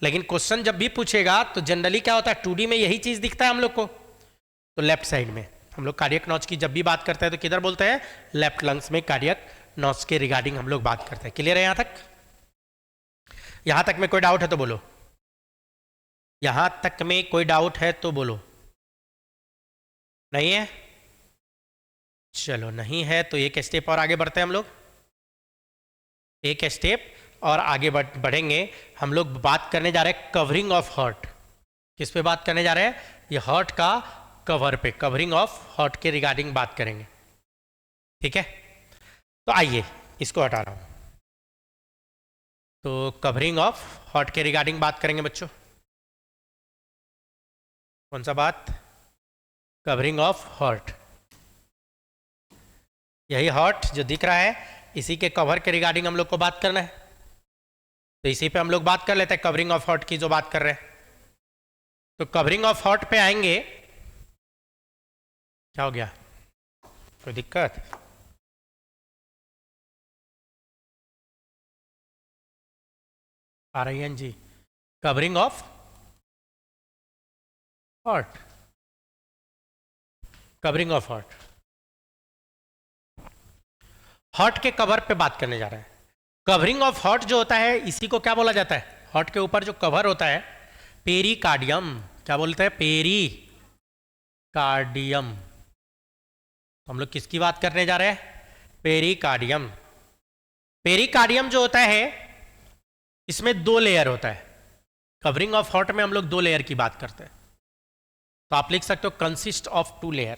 लेकिन क्वेश्चन जब भी पूछेगा तो जनरली क्या होता है, 2D में यही चीज दिखता है हम लोग को, तो लेफ्ट साइड में हम लोग कार्डियक नॉच की जब भी बात करते हैं तो किधर बोलते हैं, लेफ्ट लंग्स में कार्डियक नॉच के रिगार्डिंग हम लोग बात करते हैं। क्लियर है यहां तक? यहां तक में कोई डाउट है तो बोलो, यहां तक में कोई डाउट है तो बोलो। नहीं है? चलो नहीं है तो एक स्टेप और आगे बढ़ते हैं हम लोग। एक स्टेप और आगे बढ़ेंगे। हम लोग बात करने जा रहे हैं कवरिंग ऑफ हार्ट। किस पे बात करने जा रहे हैं? ये हार्ट का कवर पे, कवरिंग ऑफ हार्ट के रिगार्डिंग बात करेंगे। ठीक है, तो आइए इसको हटा रहा हूं। तो कवरिंग ऑफ हार्ट के रिगार्डिंग बात करेंगे बच्चों। कौन सा बात? Covering of heart. यही हार्ट जो दिख रहा है, इसी के कवर के रिगार्डिंग हम लोग को बात करना है। तो इसी पे हम लोग बात कर लेते हैं, कवरिंग ऑफ हार्ट की जो बात कर रहे हैं। तो कवरिंग ऑफ हार्ट पे आएंगे। क्या हो गया? कोई दिक्कत? Aryan ji, covering of heart, covering of heart, heart के कवर पे बात करने जा रहे हैं। कवरिंग ऑफ हार्ट जो होता है, इसी को क्या बोला जाता है? हार्ट के ऊपर जो कवर होता है, पेरिकार्डियम। क्या बोलते हैं? पेरिकार्डियम। तो हम लोग किसकी बात करने जा रहे हैं? पेरिकार्डियम। पेरिकार्डियम जो होता है, इसमें 2 लेयर होता है। कवरिंग ऑफ हार्ट में हम लोग 2 लेयर की बात करते हैं। तो आप लिख सकते हो consist of 2 layer.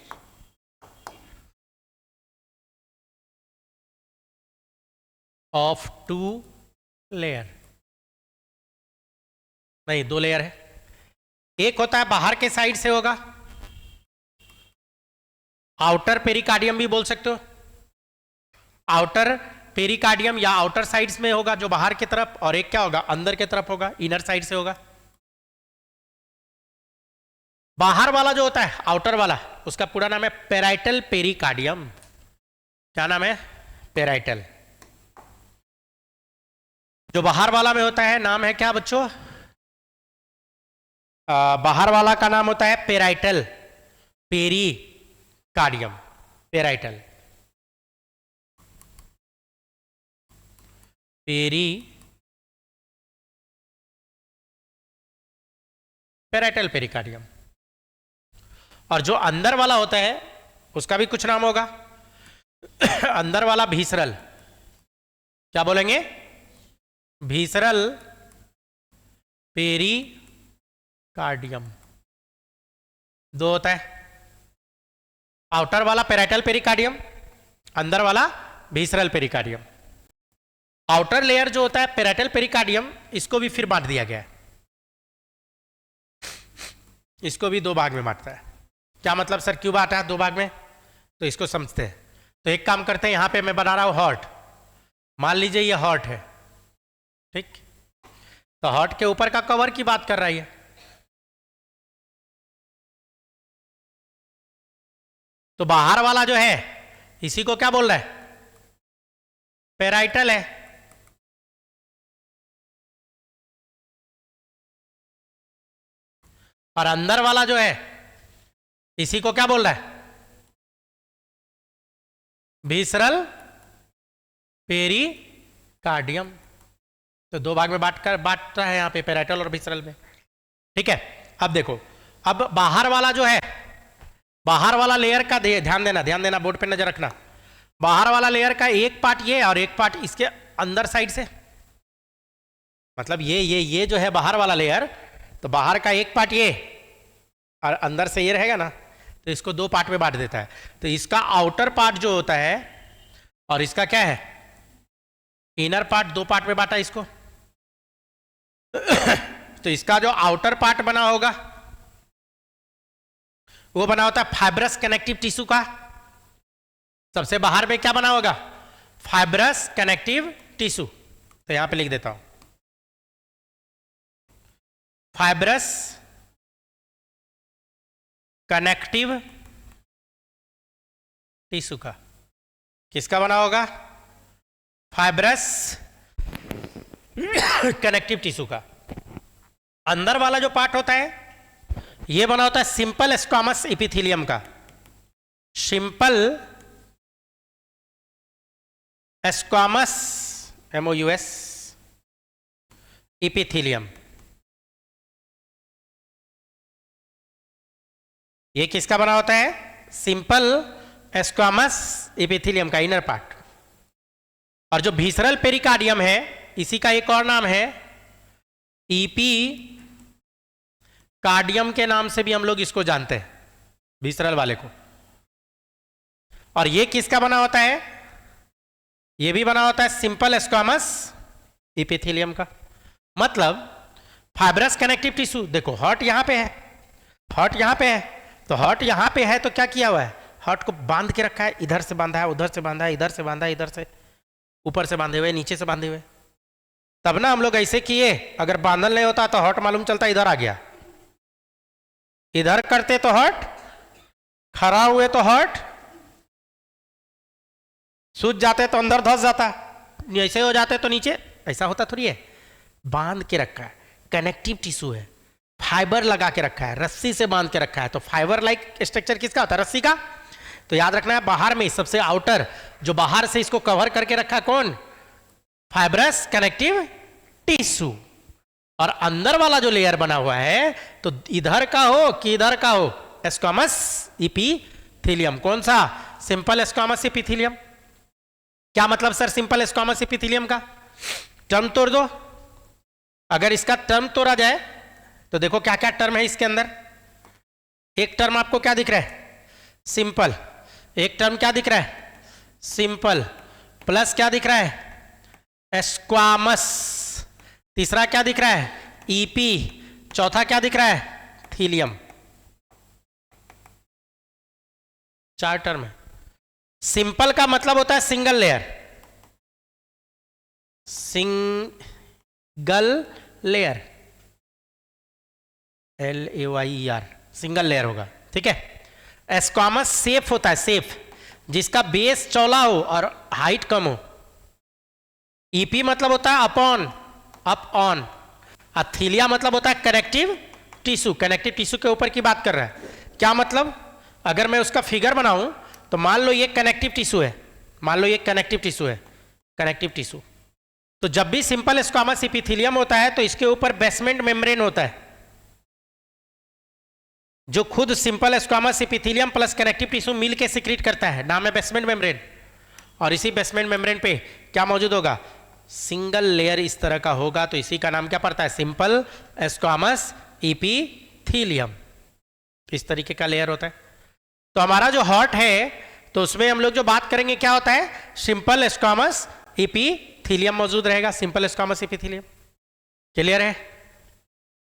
Of 2 layer, नहीं 2 लेयर है। एक होता है बाहर के साइड से होगा, आउटर पेरिकार्डियम भी बोल सकते हो। आउटर पेरिकार्डियम या आउटर साइड्स में होगा जो बाहर की तरफ, और एक क्या होगा? अंदर की तरफ होगा, इनर साइड से होगा। बाहर वाला जो होता है, आउटर वाला, उसका पूरा नाम है पेराइटल पेरिकार्डियम। क्या नाम है? पेराइटल। जो बाहर वाला में होता है, नाम है क्या बच्चों? बाहर वाला का नाम होता है parietal pericardium. Parietal parietal pericardium. और जो अंदर वाला होता है, उसका भी कुछ नाम होगा। अंदर वाला भीसरल। क्या बोलेंगे? भीसरल पेरिकार्डियम। 2 होता है, आउटर वाला पेराइटल पेरिकार्डियम, अंदर वाला भीसरल पेरिकार्डियम। आउटर लेयर जो होता है पेराइटल पेरिकार्डियम, इसको भी फिर बांट दिया गया है। इसको भी 2 भाग में बांटता है। क्या मतलब सर, क्यों बांटा 2 भाग में? तो इसको समझते हैं। तो एक काम करते हैं, यहां पे मैं बना रहा हूं हार्ट। मान लीजिए ये हार्ट है, ठीक? तो हार्ट के ऊपर का कवर की बात कर रही है। तो बाहर वाला जो है, इसी को क्या बोल रहा है? पेराइटल है। और अंदर वाला जो है, इसी को क्या बोल रहा है? भीसरल पेरिकार्डियम। तो 2 भाग में बांट रहा है यहां पे, पेराइटल और भीसरल में। ठीक है, अब देखो, अब बाहर वाला जो है, बाहर वाला लेयर का ध्यान देना, बोर्ड पे नजर रखना। बाहर वाला लेयर का एक पार्ट ये और एक पार्ट इसके अंदर साइड से, मतलब ये जो है बाहर वाला लेयर, तो बाहर का एक पार्ट ये और अंदर से ये रहेगा ना, तो इसको 2 पार्ट में बांट देता है। तो इसका आउटर पार्ट जो होता है और इसका क्या है? इनर पार्ट, 2 पार्ट में बांटा इसको। तो इसका जो आउटर पार्ट बना होगा, वो बना होता है फाइब्रस कनेक्टिव टिश्यू का। सबसे बाहर में क्या बना होगा? Fibrous connective tissue. तो यहां पे लिख देता हूं, फाइब्रस कनेक्टिव टिश्यू का। किसका बना होगा? फाइब्रस कनेक्टिव टिश्यू का। अंदर वाला जो पार्ट होता है, ये बना होता है सिंपल स्क्वामस एपिथेलियम का। Simple squamous, MOUS epithelium. ये किसका बना होता है? सिंपल स्क्वामस एपिथेलियम का इनर पार्ट। और जो विसरल पेरिकार्डियम है, इसी का एक और नाम है ईपी कार्डियम के नाम से भी हम लोग इसको जानते हैं, विसरल वाले को। और ये किसका बना होता है? ये भी बना होता है सिंपल स्क्वामस एपिथेलियम का। मतलब फाइब्रस कनेक्टिव टिश्यू, देखो हार्ट यहां पे है, हार्ट यहां पे है, तो हार्ट यहां पे है तो क्या किया हुआ है? हार्ट को बांध के रखा है, इधर से बांधा है, उधर से बांधा है, इधर से बांधा है, इधर से ऊपर से बांधे हुए, नीचे से बांधे हुए। तब ना हम लोग ऐसे किए, अगर बांधल नहीं होता तो हार्ट मालूम चलता इधर आ गया, इधर करते तो हार्ट, खड़ा हुए तो हार्ट, सूझ जाते तो अंदर धस जाता, ऐसे हो जाते तो नीचे, ऐसा होता थोड़ी है। बांध के रखा है, कनेक्टिव टिश्यू है, फाइबर लगा के रखा है, रस्सी से बांध के रखा है। तो फाइबर लाइक स्ट्रक्चर किसका होता है? रस्सी का। तो याद रखना है, बाहर में सबसे आउटर जो बाहर से इसको कवर करके रखा है कौन? Fibrous connective tissue. और अंदर वाला जो लेयर बना हुआ है, तो इधर का हो कि इधर का हो, स्क्वामस एपिथेलियम। कौन सा? Simple squamous epithelium. क्या मतलब सर सिंपल स्क्वामस एपिथेलियम का? टर्म तोड़ दो। अगर इसका टर्म तोड़ा जाए तो देखो क्या क्या टर्म है इसके अंदर। एक टर्म आपको क्या दिख रहा है? सिंपल। एक टर्म क्या दिख रहा है? सिंपल प्लस क्या दिख रहा है? स्क्वामस। तीसरा क्या दिख रहा है? ईपी। चौथा क्या दिख रहा है? थीलियम। चार टर्म है। सिंपल का मतलब होता है single layer, single layer, LAYER, single layer होगा, ठीक है। स्क्वामस सेफ होता है, सेफ, जिसका बेस चौड़ा हो और हाइट कम हो। ईपी मतलब होता है अपॉन, अप ऑन। अथीलिया मतलब होता है कनेक्टिव टिश्यू, कनेक्टिव टिश्यू के ऊपर की बात कर रहा है। क्या मतलब? अगर मैं उसका फिगर बनाऊं तो मान लो ये कनेक्टिव टिश्यू है, मान लो ये कनेक्टिव टिश्यू है, कनेक्टिव टिश्यू। तो जब भी सिंपल स्क्वामस एपिथेलियम होता है तो इसके ऊपर बेसमेंट मेम्ब्रेन होता है, जो खुद simple squamous epithelium plus connective tissue मिल के सिक्रीट करता है, नाम है बेसमेंट मेम्ब्रेन। और इसी बेसमेंट मेम्ब्रेन पे क्या मौजूद होगा? सिंगल लेयर इस तरह का होगा, तो इसी का नाम क्या पड़ता है? Simple squamous epithelium. इस तरीके का लेयर होता है। तो हमारा जो हार्ट है, तो उसमें हम लोग जो बात करेंगे क्या होता है? सिंपल स्क्वामस एपिथेलियम मौजूद रहेगा, सिंपल स्क्वामस एपिथेलियम। क्लियर है?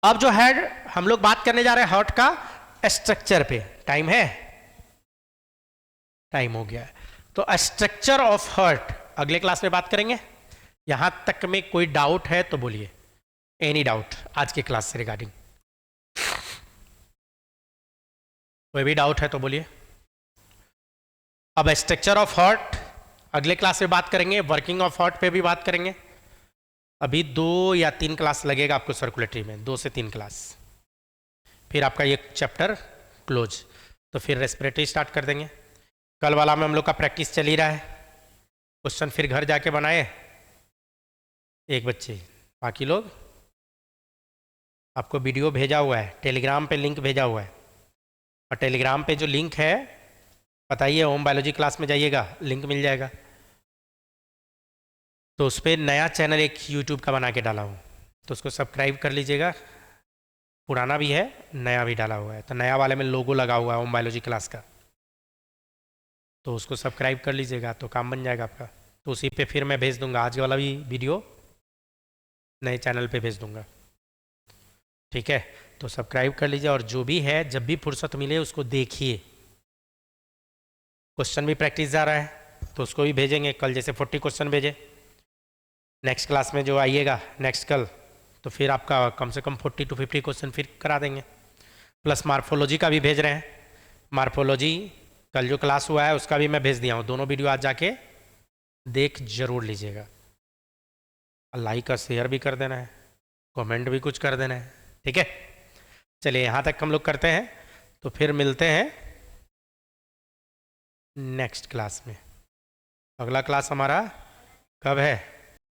अब जो है हम लोग बात करने जा रहे हैं हार्ट का स्ट्रक्चर पे। टाइम है? टाइम हो गया है। तो स्ट्रक्चर ऑफ हार्ट अगले क्लास में बात करेंगे। यहां तक में कोई डाउट है तो बोलिए, एनी डाउट आज के क्लास से रिगार्डिंग? कोई भी डाउट है तो बोलिए। अब स्ट्रक्चर ऑफ हार्ट अगले क्लास में बात करेंगे, वर्किंग ऑफ हार्ट पे भी बात करेंगे। अभी 2 या 3 क्लास लगेगा आपको सर्कुलेटरी में, 2 से 3 क्लास, फिर आपका ये चैप्टर क्लोज। तो फिर रेस्पिरेटरी स्टार्ट कर देंगे। कल वाला में हम लोग का प्रैक्टिस चल ही रहा है, क्वेश्चन फिर घर जाके बनाए एक बच्चे, बाकी लोग आपको वीडियो भेजा हुआ है, टेलीग्राम पे लिंक भेजा हुआ है। और टेलीग्राम पे जो लिंक है, बताइए होम बायोलॉजी क्लास में जाइएगा, लिंक मिल जाएगा। तो उस पर नया चैनल एक यूट्यूब का बना के डाला हूँ, तो उसको सब्सक्राइब कर लीजिएगा। पुराना भी है, नया भी डाला हुआ है। तो नया वाले में लोगो लगा हुआ है होम बायोलॉजी क्लास का, तो उसको सब्सक्राइब कर लीजिएगा, तो काम बन जाएगा आपका। तो उसी पे फिर मैं भेज दूंगा, आज वाला भी वीडियो नए चैनल पे भेज दूंगा, ठीक है। तो सब्सक्राइब कर लीजिए, और जो भी है जब भी फुर्सत मिले उसको देखिए। क्वेश्चन भी प्रैक्टिस जा रहा है तो उसको भी भेजेंगे, कल जैसे 40 क्वेश्चन भेजे। नेक्स्ट क्लास में जो आइएगा नेक्स्ट कल, तो फिर आपका कम से कम 40 to 50 क्वेश्चन फिर करा देंगे। प्लस मार्फोलॉजी का भी भेज रहे हैं, मार्फोलॉजी कल जो क्लास हुआ है उसका भी मैं भेज दिया हूँ। दोनों वीडियो आज जाके देख जरूर लीजिएगा। लाइक और शेयर भी कर देना है, कमेंट भी कुछ कर देना है, ठीक है। चलिए यहाँ तक हम लोग करते हैं, तो फिर मिलते हैं नेक्स्ट क्लास में। अगला क्लास हमारा कब है?